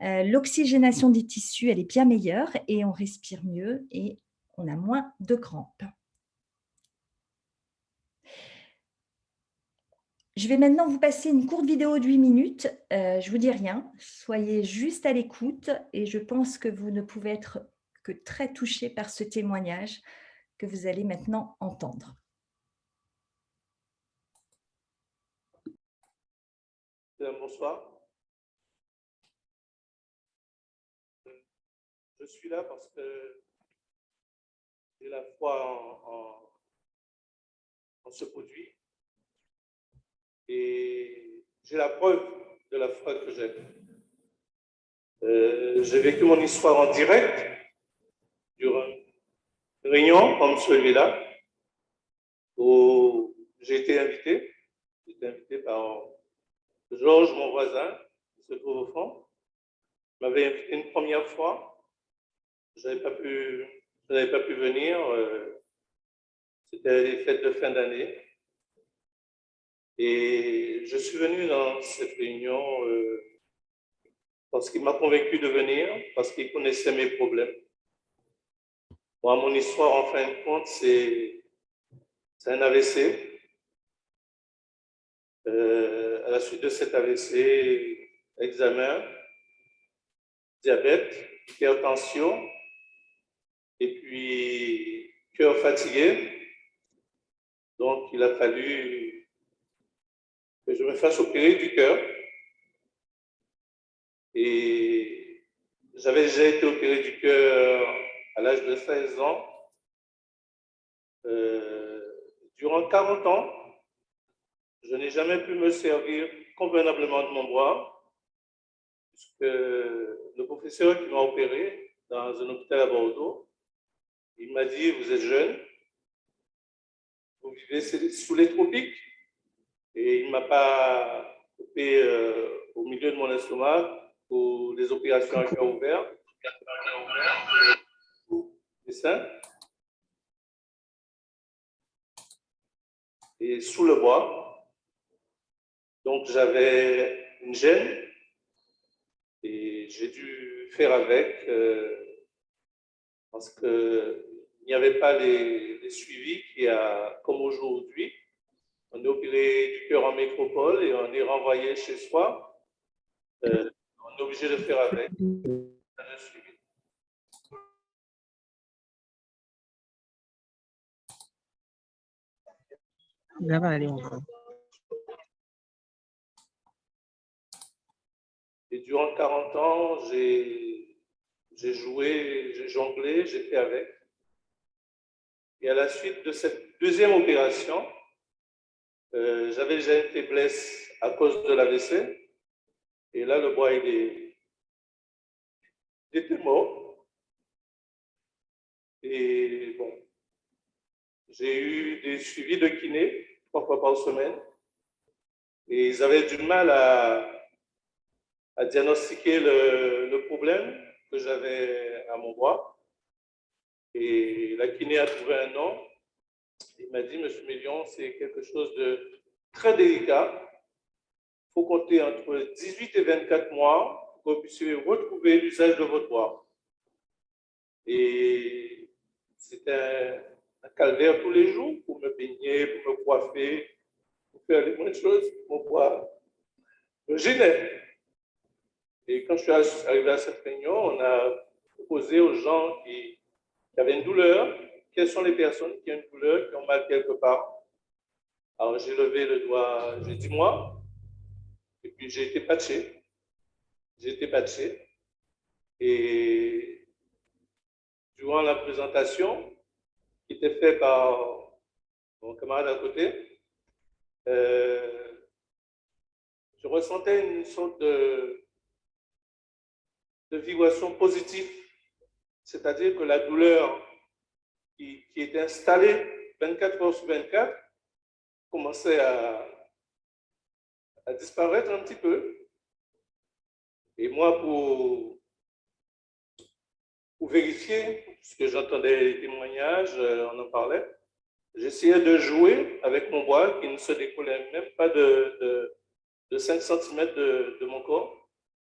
L'oxygénation des tissus, elle est bien meilleure et on respire mieux et on a moins de crampes. Je vais maintenant vous passer une courte vidéo de 8 minutes. Je vous dis rien, soyez juste à l'écoute et je pense que vous ne pouvez être que très touchés par ce témoignage que vous allez maintenant entendre. Bonsoir. Je suis là parce que j'ai la foi en ce produit et j'ai la preuve de la foi que j'ai. J'ai vécu mon histoire en direct durant une réunion comme celui-là où j'ai été invité. J'ai été invité par Georges, mon voisin, qui se trouve au fond. Il m'avait invité une première fois. Je n'avais pas pu venir. C'était les fêtes de fin d'année. Et je suis venu dans cette réunion parce qu'il m'a convaincu de venir, parce qu'il connaissait mes problèmes. Moi, mon histoire, en fin de compte, c'est un AVC. À la suite de cet AVC, examen, diabète, hypertension, et puis cœur fatigué. Donc, il a fallu que je me fasse opérer du cœur. Et j'avais déjà été opéré du cœur à l'âge de 16 ans. Durant 40 ans, je n'ai jamais pu me servir convenablement de mon bras, puisque le professeur qui m'a opéré dans un hôpital à Bordeaux, Il m'a dit, vous êtes jeune, vous vivez sous les tropiques, et il ne m'a pas coupé au milieu de mon estomac pour des opérations à cœur ouvert. C'est ça. Et sous le bois. Donc j'avais une gêne et j'ai dû faire avec parce qu'il n'y avait pas les suivis qu'il y a comme aujourd'hui. On est opéré du cœur en métropole et on est renvoyé chez soi. On est obligé de faire avec. Et durant 40 ans, j'ai joué, j'ai jonglé, j'ai fait avec. Et à la suite de cette deuxième opération, j'avais déjà une faiblesse à cause de l'AVC. Et là, le bois, il était mort. Et bon, j'ai eu des suivis de kiné 3 fois par semaine. Et ils avaient du mal à diagnostiquer le problème que j'avais à mon bras. Et la kiné a trouvé un nom. Il m'a dit, Monsieur Million, c'est quelque chose de très délicat. Il faut compter entre 18 et 24 mois pour que vous puissiez retrouver l'usage de votre bras. Et c'était un calvaire tous les jours pour me baigner, pour me coiffer, pour faire les bonnes choses. Mon bras me gênait. Et quand je suis arrivé à cette réunion, on a proposé aux gens qui avaient une douleur, quelles sont les personnes qui ont une douleur, qui ont mal quelque part. Alors j'ai levé le doigt, j'ai dit moi, et puis j'ai été patché. J'ai été patché. Et durant la présentation, qui était faite par mon camarade à côté, je ressentais une sorte de vibration positive. C'est-à-dire que la douleur qui était installée 24 heures sur 24 commençait à disparaître un petit peu. Et moi, pour vérifier, puisque j'entendais les témoignages, on en parlait, j'essayais de jouer avec mon bras qui ne se décollait même pas de 5 cm de mon corps.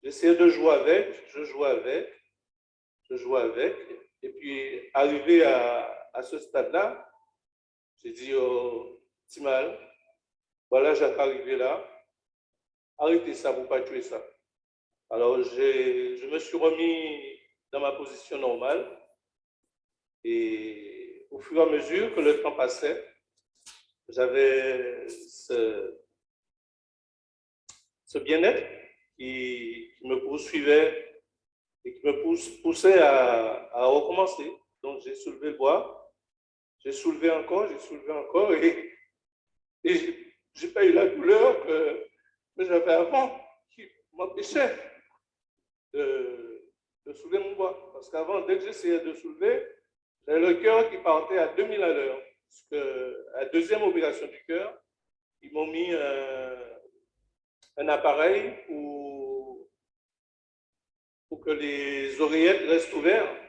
J'essayais de jouer avec, je jouais avec, je jouais avec. Et puis, arrivé à ce stade-là, j'ai dit, oh, Timal, voilà, j'ai arrivé là, arrêtez ça, vous ne pas tuer ça. Alors, je me suis remis dans ma position normale et au fur et à mesure que le temps passait, j'avais ce bien-être qui me poursuivait et qui me poussait à recommencer. Donc, j'ai soulevé le bois, j'ai soulevé encore et je n'ai pas eu la douleur que j'avais avant qui m'empêchait de soulever mon bois. Parce qu'avant, dès que j'essayais de soulever, j'avais le cœur qui partait à 2000 à l'heure. Parce que la deuxième opération du cœur, ils m'ont mis un appareil pour que les oreillettes restent ouvertes.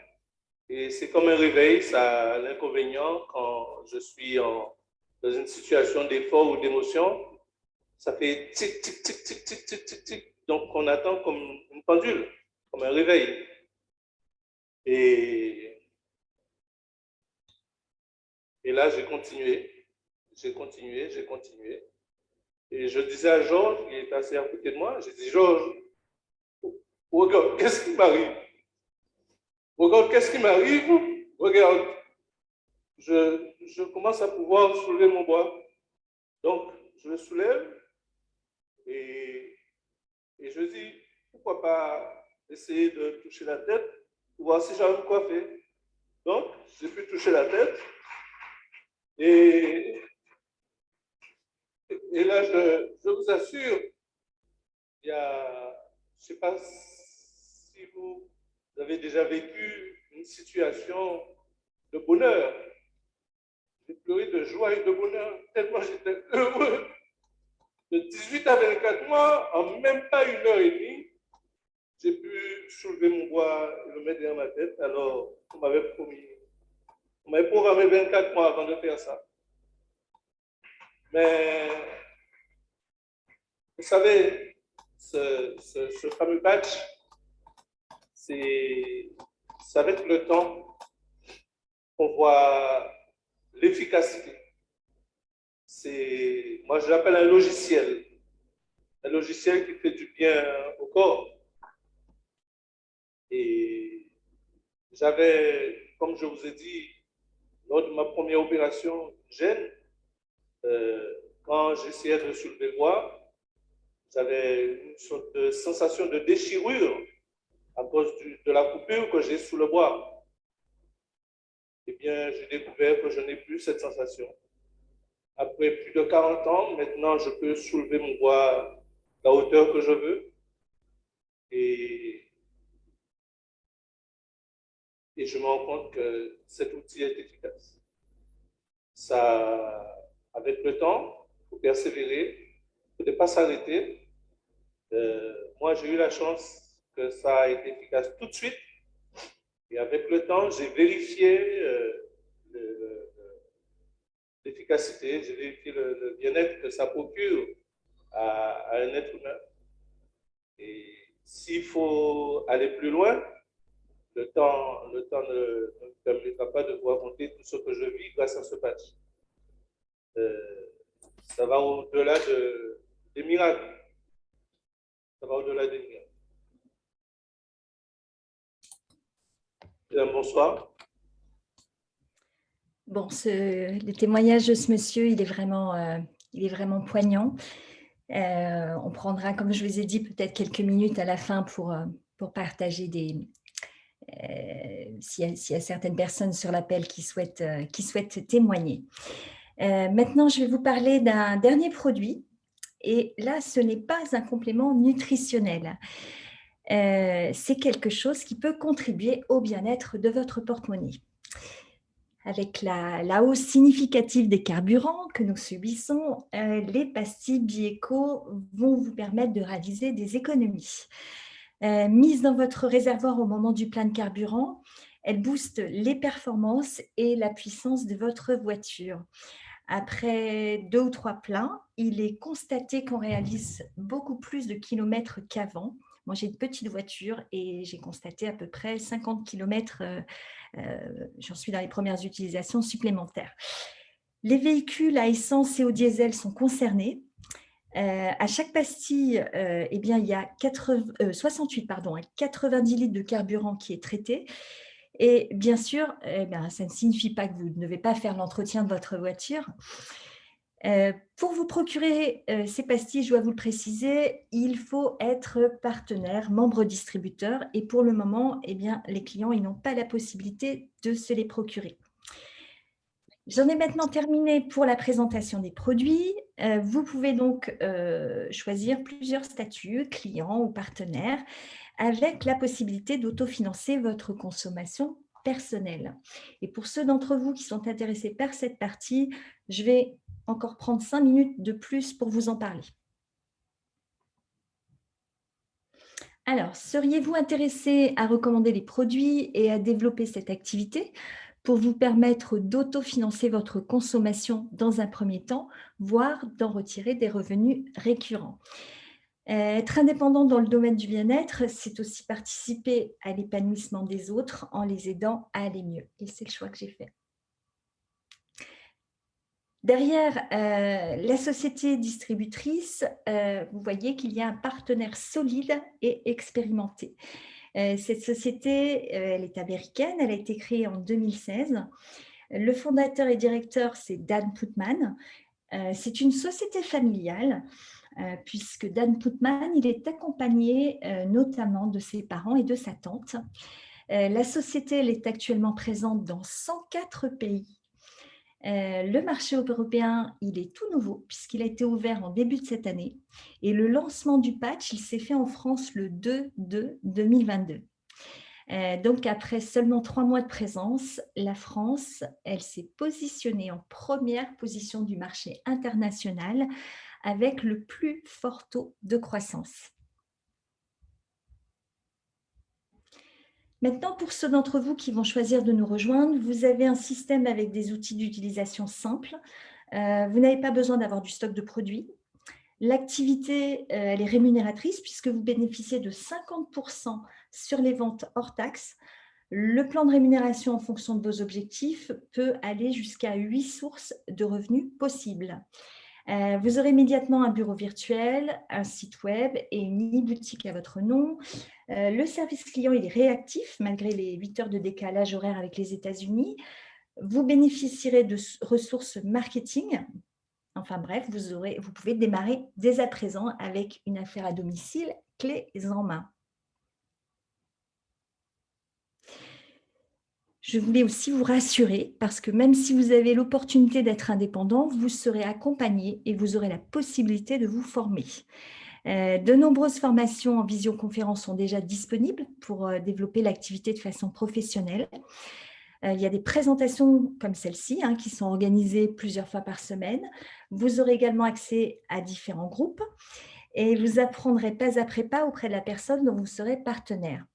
Et c'est comme un réveil, ça a l'inconvénient quand je suis dans une situation d'effort ou d'émotion, ça fait tic, tic, tic, tic, tic, tic, tic, tic. Donc on attend comme une pendule, comme un réveil. Et là, j'ai continué. Et je disais à Georges, qui est assis à côté de moi, j'ai dit, Georges, regarde, qu'est-ce qui m'arrive? Regarde, qu'est-ce qui m'arrive? Regarde, je commence à pouvoir soulever mon bois. Donc, je le soulève et je dis, pourquoi pas essayer de toucher la tête pour voir si j'arrive à me coiffer. Donc, j'ai pu toucher la tête et là, je vous assure, il y a, je ne sais pas si vous avez déjà vécu une situation de bonheur. J'ai pleuré de joie et de bonheur, tellement j'étais heureux. De 18 à 24 mois, en même pas 1 heure et demie, j'ai pu soulever mon bois et le mettre derrière ma tête. Alors, on m'avait programmé 24 mois avant de faire ça. Mais, vous savez, ce fameux patch, c'est avec le temps qu'on voit l'efficacité. Moi, je l'appelle un logiciel qui fait du bien au corps. Et j'avais, comme je vous ai dit, lors de ma première opération gêne, quand j'essayais de soulever le bois, j'avais une sorte de sensation de déchirure à cause de la coupure que j'ai sous le bois. Eh bien, j'ai découvert que je n'ai plus cette sensation. Après plus de 40 ans, maintenant, je peux soulever mon bois à la hauteur que je veux. Et je me rends compte que cet outil est efficace. Ça, avec le temps, il faut persévérer, il ne faut pas s'arrêter. Moi, j'ai eu la chance que ça a été efficace tout de suite. Et avec le temps, j'ai vérifié l'efficacité, j'ai vérifié le bien-être que ça procure à un être humain. Et s'il faut aller plus loin, le temps ne me permettra pas de vous raconter tout ce que je vis grâce à ce patch. Ça va au-delà des miracles. Ça va au-delà des miracles. Bonsoir. Bon, le témoignage de ce monsieur, il est vraiment poignant. On prendra, comme je vous ai dit, peut-être quelques minutes à la fin pour partager s'il y a certaines personnes sur l'appel qui souhaitent témoigner. Maintenant, je vais vous parler d'un dernier produit. Et là, ce n'est pas un complément nutritionnel. C'est quelque chose qui peut contribuer au bien-être de votre porte-monnaie. Avec la hausse significative des carburants que nous subissons, les pastilles Bieco vont vous permettre de réaliser des économies. Mises dans votre réservoir au moment du plein de carburant, elles boostent les performances et la puissance de votre voiture. Après 2 ou 3 pleins, il est constaté qu'on réalise beaucoup plus de kilomètres qu'avant. Moi, j'ai une petite voiture et j'ai constaté à peu près 50 kilomètres, j'en suis dans les premières utilisations supplémentaires. Les véhicules à essence et au diesel sont concernés. À chaque pastille, eh bien, il y a 90 litres de carburant qui est traité. Et bien sûr, ça ne signifie pas que vous ne devez pas faire l'entretien de votre voiture. Pour vous procurer ces pastilles, je dois vous le préciser, il faut être partenaire, membre distributeur. Et pour le moment, les clients ils n'ont pas la possibilité de se les procurer. J'en ai maintenant terminé pour la présentation des produits. Vous pouvez donc choisir plusieurs statuts, clients ou partenaires, avec la possibilité d'autofinancer votre consommation personnelle. Et pour ceux d'entre vous qui sont intéressés par cette partie, je vais encore prendre 5 minutes de plus pour vous en parler. Alors, seriez-vous intéressé à recommander les produits et à développer cette activité pour vous permettre d'autofinancer votre consommation dans un premier temps, voire d'en retirer des revenus récurrents? Être indépendant dans le domaine du bien-être, c'est aussi participer à l'épanouissement des autres en les aidant à aller mieux. Et c'est le choix que j'ai fait. Derrière la société distributrice, vous voyez qu'il y a un partenaire solide et expérimenté. Cette société, elle est américaine, elle a été créée en 2016. Le fondateur et directeur, c'est Dan Putman. C'est une société familiale, puisque Dan Putman, il est accompagné notamment de ses parents et de sa tante. La société, elle est actuellement présente dans 104 pays. Le marché européen, il est tout nouveau puisqu'il a été ouvert en début de cette année et le lancement du patch, il s'est fait en France le 2/2/2022. Donc après seulement 3 mois de présence, la France, elle s'est positionnée en première position du marché international avec le plus fort taux de croissance. Maintenant, pour ceux d'entre vous qui vont choisir de nous rejoindre, vous avez un système avec des outils d'utilisation simples. Vous n'avez pas besoin d'avoir du stock de produits. L'activité, elle est rémunératrice puisque vous bénéficiez de 50% sur les ventes hors taxes. Le plan de rémunération en fonction de vos objectifs peut aller jusqu'à 8 sources de revenus possibles. Vous aurez immédiatement un bureau virtuel, un site web et une e-boutique à votre nom. Le service client, il est réactif malgré les 8 heures de décalage horaire avec les États-Unis. Vous bénéficierez de ressources marketing. Enfin bref, vous pouvez démarrer dès à présent avec une affaire à domicile, clés en main. Je voulais aussi vous rassurer parce que même si vous avez l'opportunité d'être indépendant, vous serez accompagné et vous aurez la possibilité de vous former. De nombreuses formations en visioconférence sont déjà disponibles pour développer l'activité de façon professionnelle. Il y a des présentations comme celle-ci qui sont organisées plusieurs fois par semaine. Vous aurez également accès à différents groupes et vous apprendrez pas après pas auprès de la personne dont vous serez partenaire.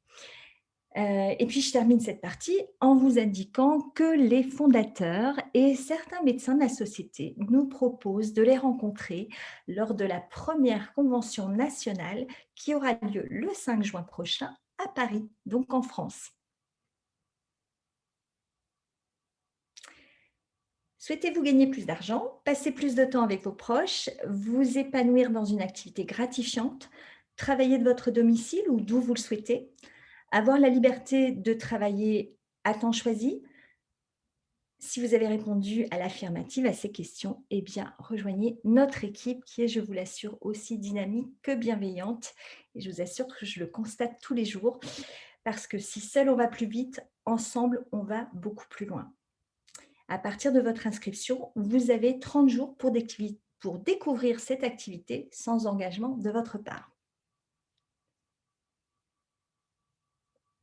Et puis, je termine cette partie en vous indiquant que les fondateurs et certains médecins de la société nous proposent de les rencontrer lors de la première convention nationale qui aura lieu le 5 juin prochain à Paris, donc en France. Souhaitez-vous gagner plus d'argent, passer plus de temps avec vos proches, vous épanouir dans une activité gratifiante, travailler de votre domicile ou d'où vous le souhaitez, avoir la liberté de travailler à temps choisi? Si vous avez répondu à l'affirmative à ces questions, eh bien, rejoignez notre équipe qui est, je vous l'assure, aussi dynamique que bienveillante. Et je vous assure que je le constate tous les jours parce que si seul on va plus vite, ensemble, on va beaucoup plus loin. À partir de votre inscription, vous avez 30 jours pour découvrir cette activité sans engagement de votre part.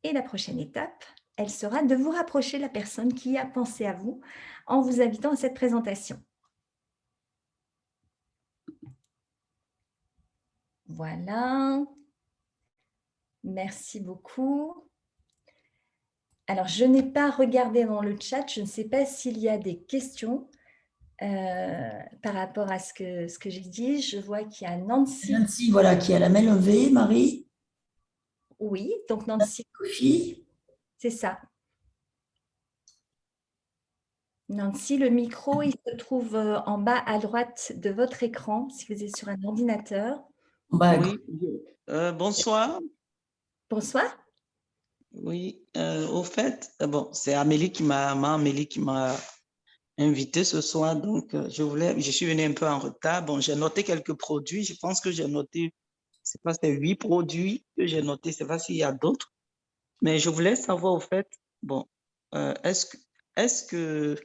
Et la prochaine étape, elle sera de vous rapprocher de la personne qui a pensé à vous en vous invitant à cette présentation. Voilà. Merci beaucoup. Alors, je n'ai pas regardé dans le chat. Je ne sais pas s'il y a des questions par rapport à ce que j'ai dit. Je vois qu'il y a Nancy. Nancy, voilà, qui a la main levée, Marie. Oui, donc Nancy. Sophie. C'est ça. Nancy, le micro, il se trouve en bas à droite de votre écran, si vous êtes sur un ordinateur. Oui, bonsoir. Bonsoir. Oui, au fait, bon, c'est Amélie qui m'a invité ce soir, donc je suis venue un peu en retard. Bon, j'ai noté quelques produits, je pense que j'ai noté, c'est pas, c'est 8 produits que j'ai notés, c'est pas s'il y a d'autres, mais je voulais savoir au fait, bon, est-ce que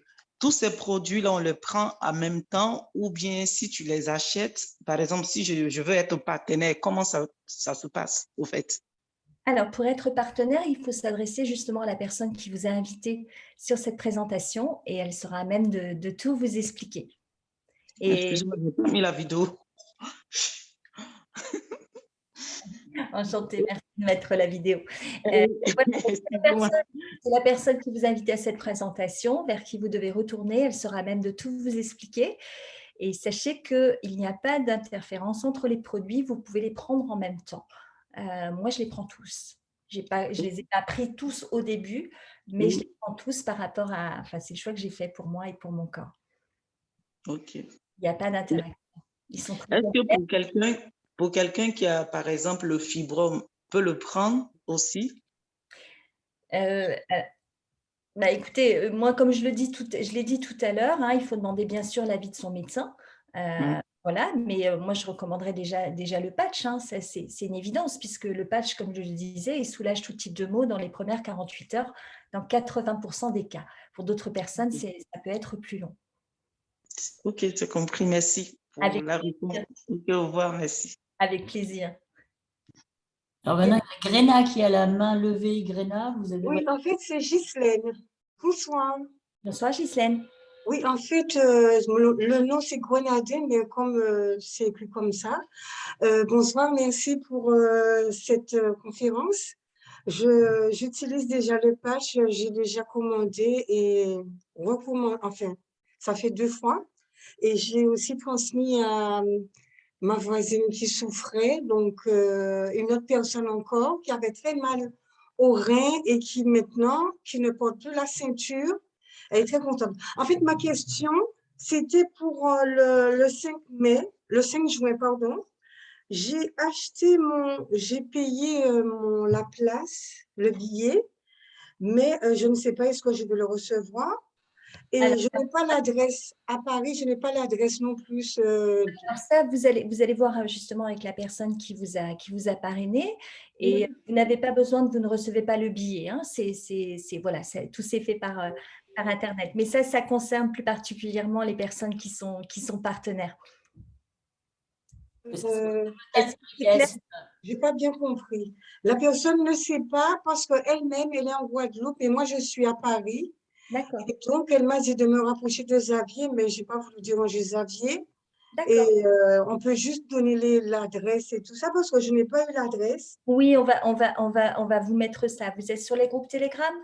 tous ces produits-là, on les prend en même temps ou bien si tu les achètes, par exemple, si je veux être partenaire, comment ça se passe au fait? Alors, pour être partenaire, il faut s'adresser justement à la personne qui vous a invité sur cette présentation et elle sera à même de tout vous expliquer. Excusez-moi, je n'ai pas mis la vidéo. Enchantée, merci de mettre la vidéo. Voilà, c'est la personne qui vous a invité à cette présentation, vers qui vous devez retourner. Elle sera à même de tout vous expliquer. Et sachez qu'il n'y a pas d'interférence entre les produits. Vous pouvez les prendre en même temps. Moi, je les prends tous. Je ne les ai pas pris tous au début, mais je les prends tous par rapport à… Enfin, c'est le choix que j'ai fait pour moi et pour mon corps. OK. Il n'y a pas d'interaction. Ils sont très Est-ce que pour quelqu'un qui a, par exemple, le fibrome, peut le prendre aussi? Bah, écoutez, moi, comme je l'ai dit tout à l'heure, il faut demander bien sûr l'avis de son médecin. Voilà, mais moi, je recommanderais déjà le patch. Ça, c'est une évidence, puisque le patch, comme je le disais, il soulage tout type de maux dans les premières 48 heures, dans 80% des cas. Pour d'autres personnes, ça peut être plus long. OK, c'est compris. Merci pour Avec la réponse. OK, au revoir, merci. Avec plaisir. Alors maintenant, il y a Gréna qui a la main levée. Gréna, vous avez Oui, en fait, c'est Ghislaine. Bonsoir. Bonsoir Ghislaine. Oui, en fait, le nom c'est Grenadine, mais comme c'est écrit comme ça. Bonsoir, merci pour cette conférence. J'utilise déjà le patch, j'ai déjà commandé et recommandé, enfin, ça fait 2 fois. Et j'ai aussi transmis à ma voisine qui souffrait, donc une autre personne encore qui avait très mal au rein et qui maintenant, qui ne porte plus la ceinture, elle est très contente. En fait, ma question, c'était pour le 5 mai, le 5 juin, pardon. J'ai payé la place, le billet, mais je ne sais pas est-ce que je vais le recevoir. Et Alors, je n'ai pas l'adresse à Paris, je n'ai pas l'adresse non plus. alors ça, vous allez voir justement avec la personne qui vous a parrainé et vous n'avez pas besoin vous ne recevez pas le billet. Hein, voilà, tout s'est fait par Internet. Mais ça concerne plus particulièrement les personnes qui sont partenaires. C'est clair, j'ai pas bien compris. La personne ne sait pas parce qu'elle-même, elle est en Guadeloupe et moi, je suis à Paris. D'accord, Et donc, elle m'a dit de me rapprocher de Xavier, mais je n'ai pas voulu déranger Xavier. d'accord. Et on peut juste donner l'adresse et tout ça parce que je n'ai pas eu l'adresse. Oui, on va vous mettre ça. Vous êtes sur les groupes Telegram?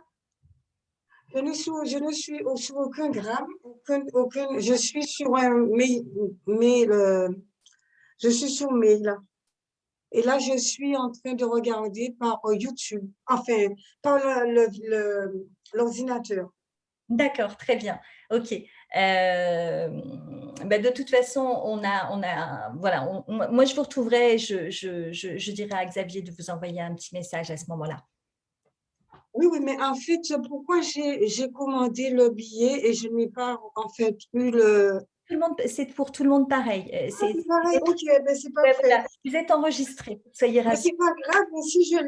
Je ne suis sur aucun gramme, je suis sur un mail, je suis sur mail. Et là, je suis en train de regarder par YouTube, enfin, par l'ordinateur. D'accord, très bien. OK. De toute façon, voilà, moi, je vous retrouverai, je dirai à Xavier de vous envoyer un petit message à ce moment-là. Oui, oui, mais en fait, pourquoi j'ai commandé le billet et je n'ai pas en fait eu le… Tout le monde, c'est pour tout le monde pareil. Ah, c'est pareil, ok, ben c'est Ouais, parfait. voilà. Vous êtes enregistré, soyez Mais rassurés. c'est pas grave, mais si je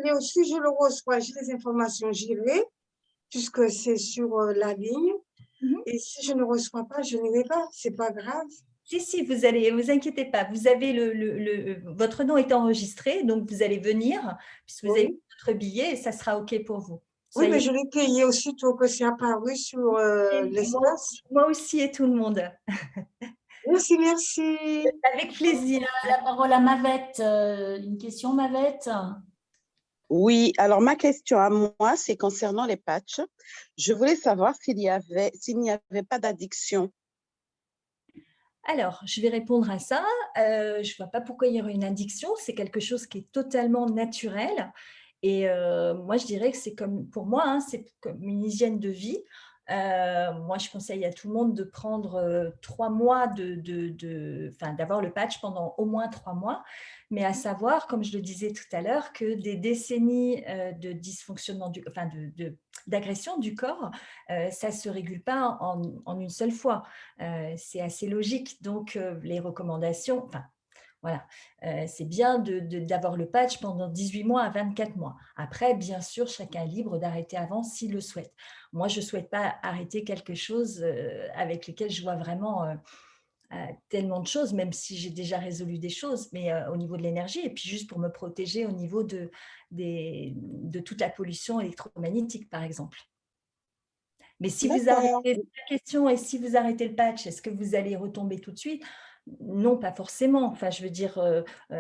le reçois, j'ai les informations, j'irai, puisque c'est sur la ligne. Mhm. Et si je ne reçois pas, je n'irai pas, c'est pas grave. Si, vous inquiétez pas. Vous avez votre nom est enregistré, donc vous allez venir, puisque vous avez Oui, votre billet, et ça sera OK pour vous. oui, mais Soyez je l'ai payé aussitôt que c'est apparu sur moi, l'espace. moi aussi et tout le monde. Merci, merci. Avec plaisir. la parole à Mavette. Une question, Mavette? Oui, alors ma question à moi, c'est concernant les patchs. Je voulais savoir s'il n'y avait pas d'addiction. Alors, je vais répondre à ça. Je ne vois pas pourquoi il y aurait une addiction. C'est quelque chose qui est totalement naturel. Et moi, je dirais que c'est comme, pour moi, hein, c'est comme une hygiène de vie. Moi, je conseille à tout le monde de prendre 3 mois, enfin, d'avoir le patch pendant au moins 3 mois. Mais à savoir, comme je le disais tout à l'heure, que des décennies de dysfonctionnement, enfin, d'agression du corps, ça ne se régule pas en une seule fois. C'est assez logique. Donc, les recommandations, enfin, voilà, c'est bien d'avoir le patch pendant 18 mois à 24 mois. Après, bien sûr, chacun est libre d'arrêter avant s'il le souhaite. Moi, je ne souhaite pas arrêter quelque chose avec lequel je vois vraiment tellement de choses, même si j'ai déjà résolu des choses, mais au niveau de l'énergie, et puis juste pour me protéger au niveau de toute la pollution électromagnétique, par exemple. Mais si vous D'accord. arrêtez, la question est si vous arrêtez le patch, est-ce que vous allez retomber tout de suite? Non, pas forcément. Enfin, je veux dire,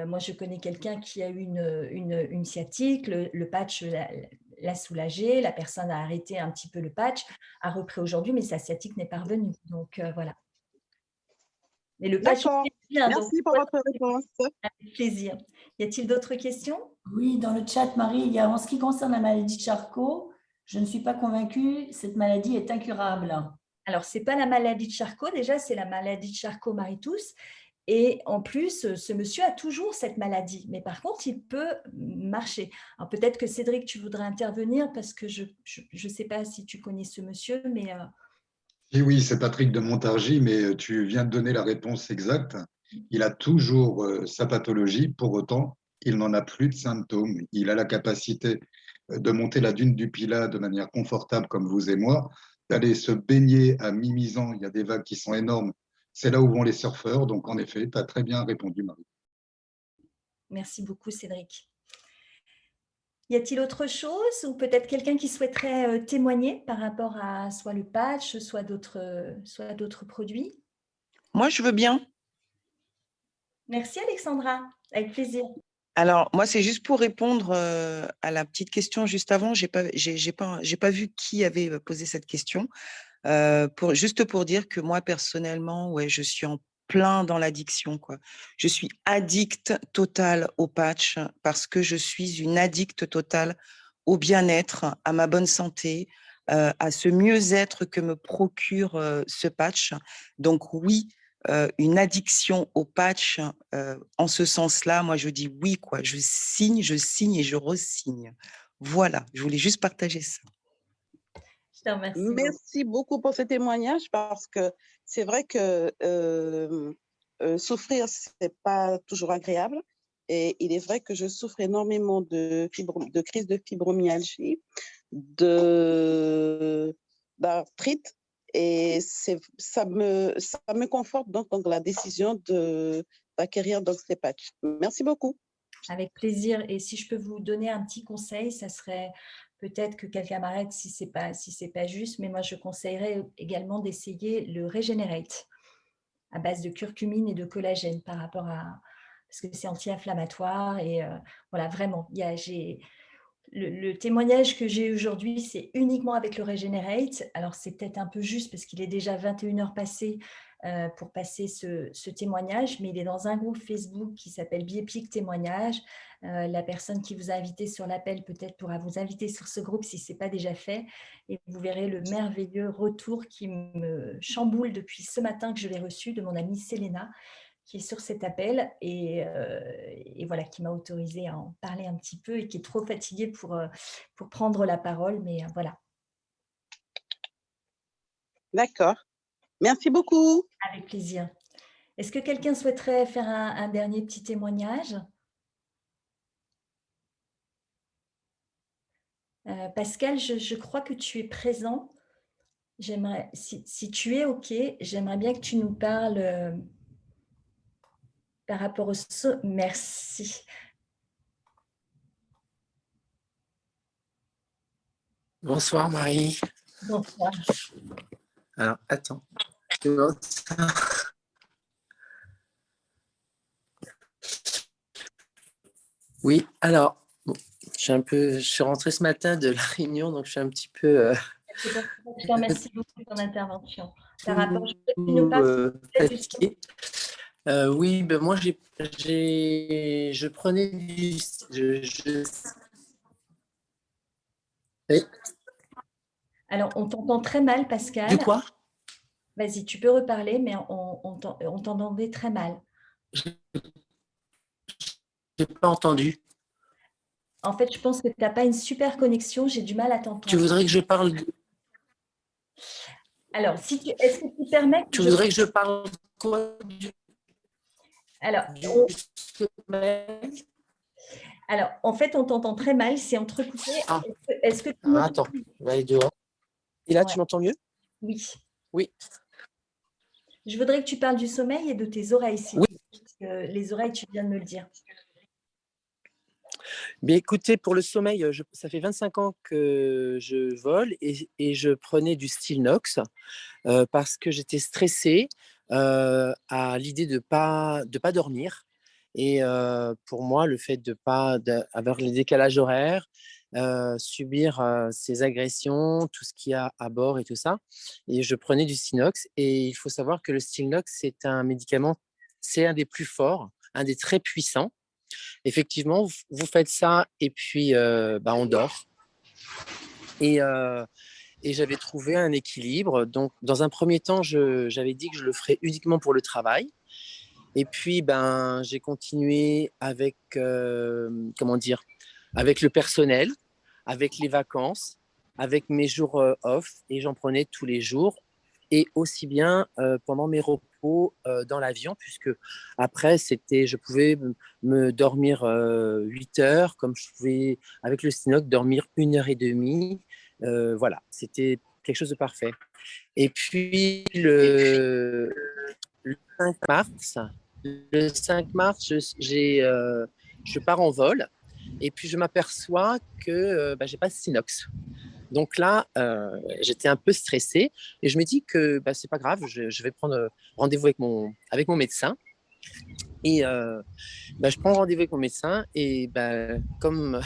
moi, je connais quelqu'un qui a eu une sciatique, le patch l'a soulagé, la personne a arrêté un petit peu le patch, a repris aujourd'hui, mais sa sciatique n'est pas revenue. Donc, voilà. Mais le patch, D'accord. c'est bien, donc Merci pour votre réponse. avec plaisir. Y a-t-il d'autres questions? Oui, dans le chat, Marie, il y a en ce qui concerne la maladie de Charcot, je ne suis pas convaincue, cette maladie est incurable. Alors, ce n'est pas la maladie de Charcot, déjà, c'est la maladie de Charcot-Marie-Tousse. Et en plus, ce monsieur a toujours cette maladie. Mais par contre, il peut marcher. Alors, peut-être que Cédric, tu voudrais intervenir parce que je ne sais pas si tu connais ce monsieur, mais… Oui, oui, c'est Patrick de Montargis, mais tu viens de donner la réponse exacte. Il a toujours sa pathologie, pour autant, il n'en a plus de symptômes. Il a la capacité de monter la dune du Pilat de manière confortable, comme vous et moi, d'aller se baigner à Mimizan. Il y a des vagues qui sont énormes. C'est là où vont les surfeurs. Donc, en effet, tu as très bien répondu, Marie. Merci beaucoup, Cédric. Y a-t-il autre chose ou peut-être quelqu'un qui souhaiterait témoigner par rapport à soit le patch, soit d'autres produits? Moi, je veux bien. Merci Alexandra, avec plaisir. Alors, moi, c'est juste pour répondre à la petite question juste avant. J'ai pas vu qui avait posé cette question. Juste pour dire que moi, personnellement, ouais, je suis en plein dans l'addiction, quoi. Je suis addict totale au patch parce que je suis une addict totale au bien-être, à ma bonne santé, à ce mieux-être que me procure ce patch. Donc oui, une addiction au patch, en ce sens-là, moi je dis oui, quoi. Je signe et je resigne. Voilà, je voulais juste partager ça. Je te remercie beaucoup. Merci beaucoup pour ce témoignage parce que c'est vrai que souffrir, c'est pas toujours agréable. Et il est vrai que je souffre énormément de crise de fibromyalgie, d'arthrite. Et ça me conforte donc dans la décision d'acquérir donc ces patchs. Merci beaucoup. Avec plaisir. Et si je peux vous donner un petit conseil, ça serait peut-être que quelqu'un m'arrête si c'est pas juste, mais moi je conseillerais également d'essayer le Regenerate à base de curcumine et de collagène par rapport à parce que c'est anti-inflammatoire et voilà vraiment. Le témoignage que j'ai aujourd'hui, c'est uniquement avec le Regenerate. Alors, c'est peut-être un peu juste parce qu'il est déjà 21 heures passées pour passer ce témoignage, mais il est dans un groupe Facebook qui s'appelle Biepic Témoignage. La personne qui vous a invité sur l'appel peut-être pourra vous inviter sur ce groupe si ce n'est pas déjà fait. Et vous verrez le merveilleux retour qui me chamboule depuis ce matin que je l'ai reçu de mon amie Selena, qui est sur cet appel et voilà, qui m'a autorisé à en parler un petit peu et qui est trop fatiguée pour prendre la parole, mais voilà. D'accord. Merci beaucoup. Avec plaisir. Est-ce que quelqu'un souhaiterait faire un dernier petit témoignage? Pascal, je crois que tu es présent. Si tu es OK, j'aimerais bien que tu nous parles par rapport au... Merci. Bonsoir Marie. Bonsoir. Alors, attends. Oui, alors, bon, je suis rentré ce matin de la réunion, donc je suis un petit peu C'est pour ça que je te remercie beaucoup de ton intervention. Par rapport, je veux que tu nous parles fatigué. Oui, ben moi, je prenais du... Oui. Alors, on t'entend très mal, Pascal. Du quoi? Vas-y, tu peux reparler, mais on t'entendait très mal. Je n'ai pas entendu. En fait, je pense que tu n'as pas une super connexion. J'ai du mal à t'entendre. Tu voudrais que je parle... Alors, est-ce que tu permets que Tu voudrais que je parle quoi Alors, alors, en fait, on t'entend très mal. C'est entrecoupé. Ah. Est-ce que tu attends, je vais aller dehors. Et là, tu m'entends mieux? Oui. Oui. Je voudrais que tu parles du sommeil et de tes oreilles, Oui. Parce que les oreilles, tu viens de me le dire. Mais écoutez, pour le sommeil, ça fait 25 ans que je vole et je prenais du Stilnox parce que j'étais stressée à l'idée de pas dormir. Et pour moi, le fait de pas avoir les décalages horaires, subir ces agressions, tout ce qu'il y a à bord et tout ça. Et je prenais du Stilnox. Et il faut savoir que le Stilnox, c'est un médicament, c'est un des plus forts, un des très puissants. Effectivement, vous faites ça et puis on dort. Et j'avais trouvé un équilibre. Donc, dans un premier temps, j'avais dit que je le ferais uniquement pour le travail. Et puis, j'ai continué avec, avec le personnel, avec les vacances, avec mes jours off, et j'en prenais tous les jours, et aussi bien pendant mes repos dans l'avion, puisque après, je pouvais me dormir 8 heures, comme je pouvais, avec le Stilnox, dormir 1 heure et demie. Voilà, c'était quelque chose de parfait. Et puis, le 5 mars, je pars en vol Et puis, je m'aperçois que j'ai pas de Sinox. Donc là, j'étais un peu stressée et je me dis que c'est pas grave, je vais prendre rendez-vous avec mon médecin. Et je prends rendez-vous avec mon médecin et comme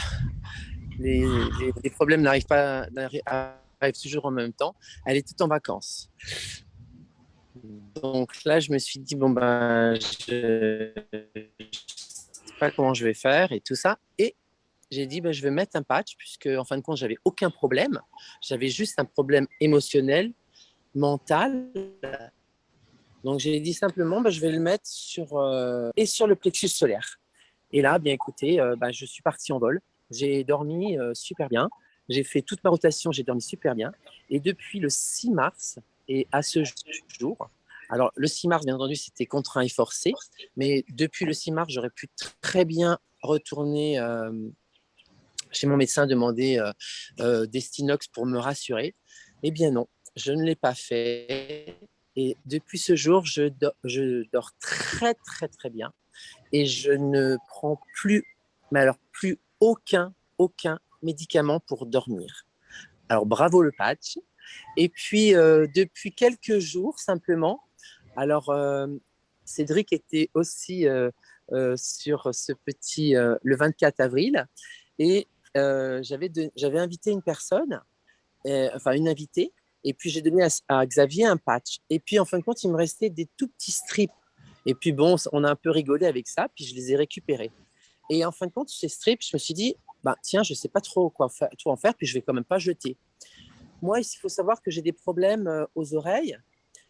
les problèmes arrivent toujours en même temps, elle était en vacances. Donc là, je me suis dit, je sais pas comment je vais faire et tout ça. Et j'ai dit, je vais mettre un patch, puisque en fin de compte, j'avais aucun problème. J'avais juste un problème émotionnel, mental. Donc j'ai dit simplement, je vais le mettre sur le plexus solaire. Et là, bien écoutez, je suis parti en vol. J'ai dormi super bien. J'ai fait toute ma rotation, j'ai dormi super bien. Et depuis le 6 mars et à ce jour, alors le 6 mars, bien entendu, c'était contraint et forcé, mais depuis le 6 mars, j'aurais pu très bien retourner chez mon médecin demander des Stinox pour me rassurer. Eh bien non, je ne l'ai pas fait. Et depuis ce jour, je dors très, très, très bien. Et je ne prends plus, mais alors plus aucun médicament pour dormir. Alors bravo le patch. Et puis depuis quelques jours simplement, alors Cédric était aussi sur ce petit le 24 avril et j'avais invité une personne, une invitée, et puis j'ai donné à Xavier un patch. Et puis en fin de compte, il me restait des tout petits strips. Et puis bon, on a un peu rigolé avec ça, puis je les ai récupérés. Et en fin de compte, ces strips, je me suis dit, tiens, je ne sais pas trop quoi en faire, puis je ne vais quand même pas jeter. Moi, il faut savoir que j'ai des problèmes aux oreilles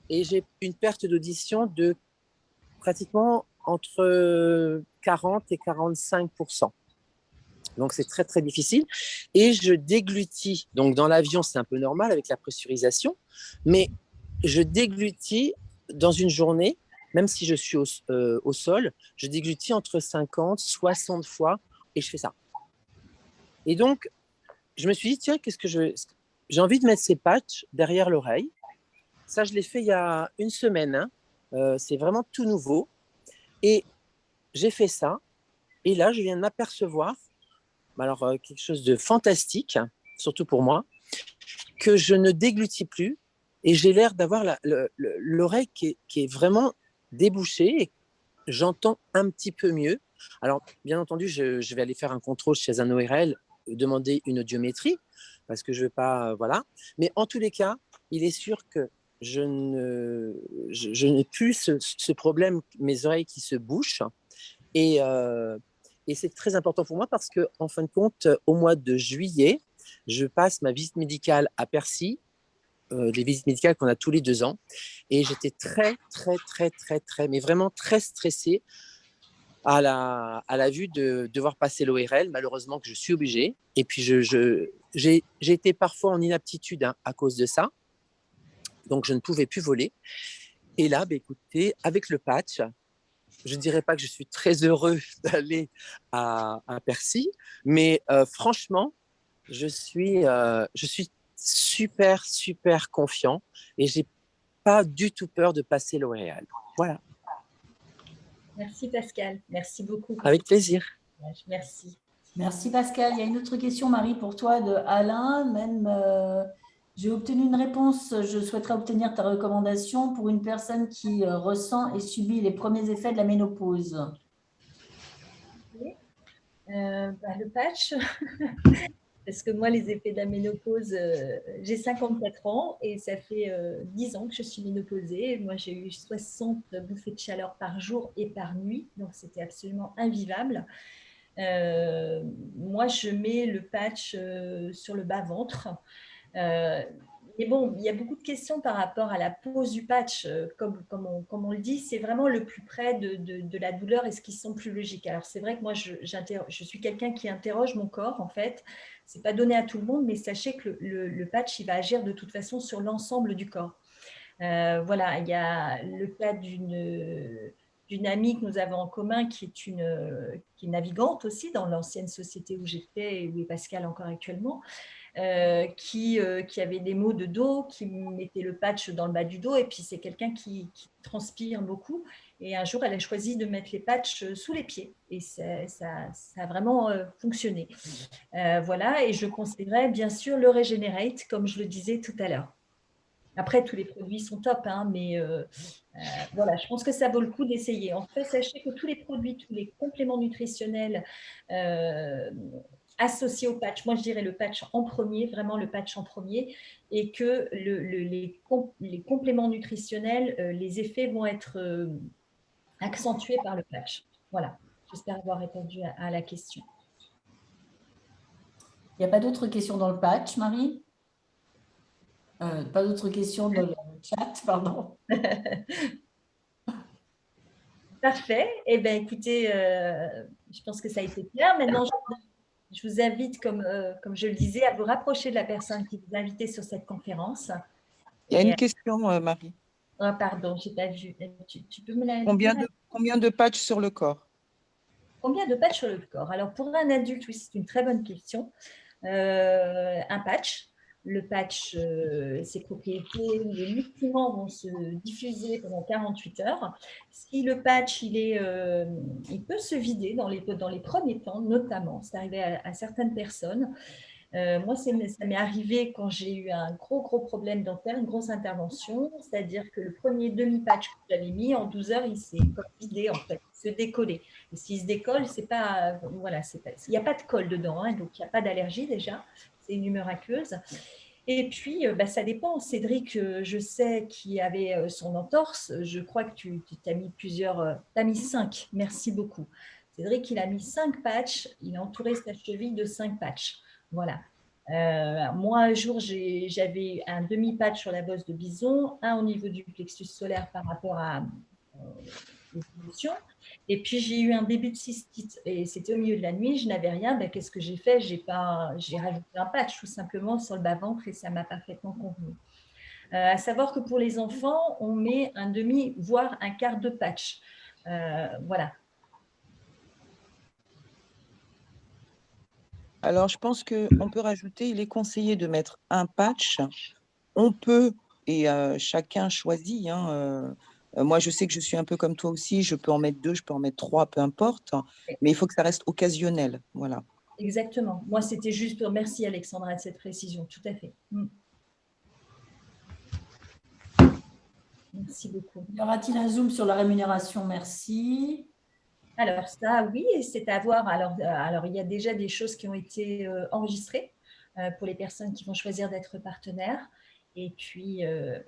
et j'ai une perte d'audition de pratiquement entre 40 et 45%. Donc, c'est très, très difficile. Et je déglutis. Donc, dans l'avion, c'est un peu normal avec la pressurisation, mais je déglutis dans une journée, même si je suis au sol, je déglutis entre 50, 60 fois et je fais ça. Et donc, je me suis dit, tiens, j'ai envie de mettre ces patchs derrière l'oreille. Ça, je l'ai fait il y a une semaine. Hein. C'est vraiment tout nouveau. Et j'ai fait ça. Et là, je viens de m'apercevoir, quelque chose de fantastique, surtout pour moi, que je ne déglutis plus. Et j'ai l'air d'avoir l'oreille qui est vraiment débouchée. Et j'entends un petit peu mieux. Alors, bien entendu, je vais aller faire un contrôle chez un ORL, demander une audiométrie, parce que je ne veux pas... voilà. Mais en tous les cas, il est sûr que je n'ai plus ce problème, mes oreilles qui se bouchent. Et c'est très important pour moi parce qu'en fin de compte, au mois de juillet, je passe ma visite médicale à Percy, les visites médicales qu'on a tous les 2 ans. Et j'étais très, très, très, très, très, mais vraiment très stressée à la vue de devoir passer l'ORL, malheureusement que je suis obligée. Et puis, j'ai été parfois en inaptitude à cause de ça. Donc, je ne pouvais plus voler. Et là, écoutez, avec le patch, je ne dirais pas que je suis très heureux d'aller à Percy, mais franchement, je suis super, super confiant et je n'ai pas du tout peur de passer l'ORL. Voilà. Merci Pascal, merci beaucoup. Avec plaisir. Merci. Merci Pascal. Il y a une autre question, Marie, pour toi de Alain. Même, j'ai obtenu une réponse. Je souhaiterais obtenir ta recommandation pour une personne qui ressent et subit les premiers effets de la ménopause. Le patch, parce que moi, les effets de la ménopause, j'ai 54 ans et ça fait 10 ans que je suis ménopausée. Moi, j'ai eu 60 bouffées de chaleur par jour et par nuit, donc c'était absolument invivable. Moi, je mets le patch sur le bas-ventre. Mais bon, il y a beaucoup de questions par rapport à la pose du patch. Comme on le dit, c'est vraiment le plus près de la douleur et ce qui semble plus logique. Alors, c'est vrai que moi, je suis quelqu'un qui interroge mon corps, en fait. Ce n'est pas donné à tout le monde, mais sachez que le patch, il va agir de toute façon sur l'ensemble du corps. Voilà, il y a le cas d'une amie que nous avons en commun qui est navigante aussi dans l'ancienne société où j'étais et où est Pascal encore actuellement. qui avait des maux de dos, qui mettait le patch dans le bas du dos. Et puis, c'est quelqu'un qui transpire beaucoup. Et un jour, elle a choisi de mettre les patchs sous les pieds. Et ça a vraiment fonctionné. Voilà. Et je conseillerais bien sûr le Regenerate, comme je le disais tout à l'heure. Après, tous les produits sont top, hein, mais voilà, je pense que ça vaut le coup d'essayer. En fait, sachez que tous les produits, tous les compléments nutritionnels associés au patch, moi je dirais le patch en premier, vraiment le patch en premier, et que les compléments nutritionnels, les effets vont être accentués par le patch. Voilà, j'espère avoir répondu à la question. Il n'y a pas d'autres questions dans le patch, Marie? Pas d'autres questions dans le chat, pardon. Parfait. Eh bien, écoutez, je pense que ça a été clair. Maintenant, je vous invite, comme je le disais, à vous rapprocher de la personne qui vous a invité sur cette conférence. Il y a une question, Marie. Oh, pardon, je n'ai pas vu. Tu peux me la dire? Combien de patchs sur le corps? Combien de patchs sur le corps? Alors, pour un adulte, oui, c'est une très bonne question. Un patch. Le patch, ses propriétés, les nutriments vont se diffuser pendant 48 heures. Si le patch, il peut se vider dans les premiers temps, notamment. C'est arrivé à certaines personnes. Moi, ça m'est arrivé quand j'ai eu un gros problème dentaire, une grosse intervention. C'est-à-dire que le premier demi-patch que j'avais mis, en 12 heures, il s'est vidé, en fait. Il se décollait. Et s'il se décolle, c'est pas, voilà, il n'y a pas de colle dedans, hein, donc il n'y a pas d'allergie déjà. C'est une humeur aqueuse. Et puis, ça dépend. Cédric, je sais, qui avait son entorse. Je crois que tu as mis tu as mis 5. Merci beaucoup. Cédric, il a mis 5 patchs. Il a entouré sa cheville de 5 patchs. Voilà. Moi, un jour, j'avais un demi-patch sur la bosse de bison, un au niveau du plexus solaire par rapport à l'évolution. Et puis, j'ai eu un début de cystite et c'était au milieu de la nuit, je n'avais rien. Ben, qu'est-ce que j'ai fait? J'ai rajouté un patch tout simplement sur le bas-ventre et ça m'a parfaitement convenu. À savoir que pour les enfants, on met un demi, voire un quart de patch. Voilà. Alors, je pense qu'on peut rajouter, il est conseillé de mettre un patch. On peut, et chacun choisit, hein, moi, je sais que je suis un peu comme toi aussi, je peux en mettre 2, je peux en mettre 3, peu importe, mais il faut que ça reste occasionnel. Voilà. Exactement. Moi, c'était juste pour... Merci Alexandra de cette précision, tout à fait. Merci beaucoup. Y aura-t-il un zoom sur la rémunération? Merci. Alors ça, oui, c'est à voir. Alors, il y a déjà des choses qui ont été enregistrées pour les personnes qui vont choisir d'être partenaires. Et puis,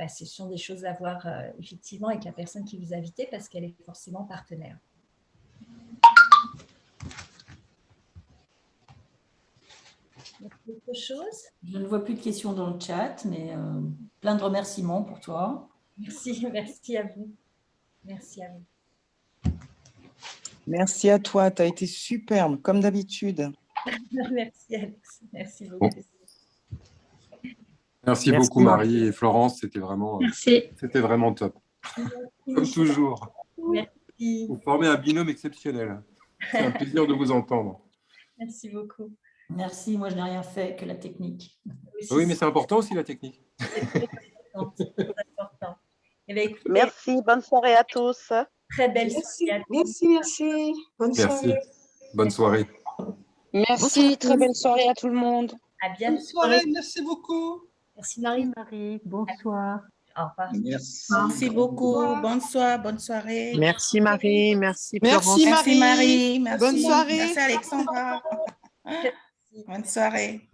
ce sont des choses à voir effectivement avec la personne qui vous a invité parce qu'elle est forcément partenaire. Autre chose? Je ne vois plus de questions dans le chat, mais plein de remerciements pour toi. Merci à vous. Merci à vous. Merci à toi, tu as été superbe, comme d'habitude. Merci Alex, merci beaucoup. Merci beaucoup Marie et Florence, c'était vraiment top. Comme toujours. Merci. Vous formez un binôme exceptionnel. C'est un plaisir de vous entendre. Merci beaucoup. Merci, moi je n'ai rien fait que la technique. Oui, mais c'est important aussi la technique. C'est important. Eh bien, écoutez, merci, bonne soirée à tous. Très belle soirée. Merci. Bonne soirée. Bonne soirée. Merci, très belle soirée à tout le monde. À bientôt. Bonne soirée, merci beaucoup. Merci Marie. Bonsoir. Au revoir. Merci beaucoup. Bonsoir, bonne soirée. Merci Marie, merci Florence. Florence. Merci Marie, merci. Bonne soirée. Merci Alexandra. Bonne soirée.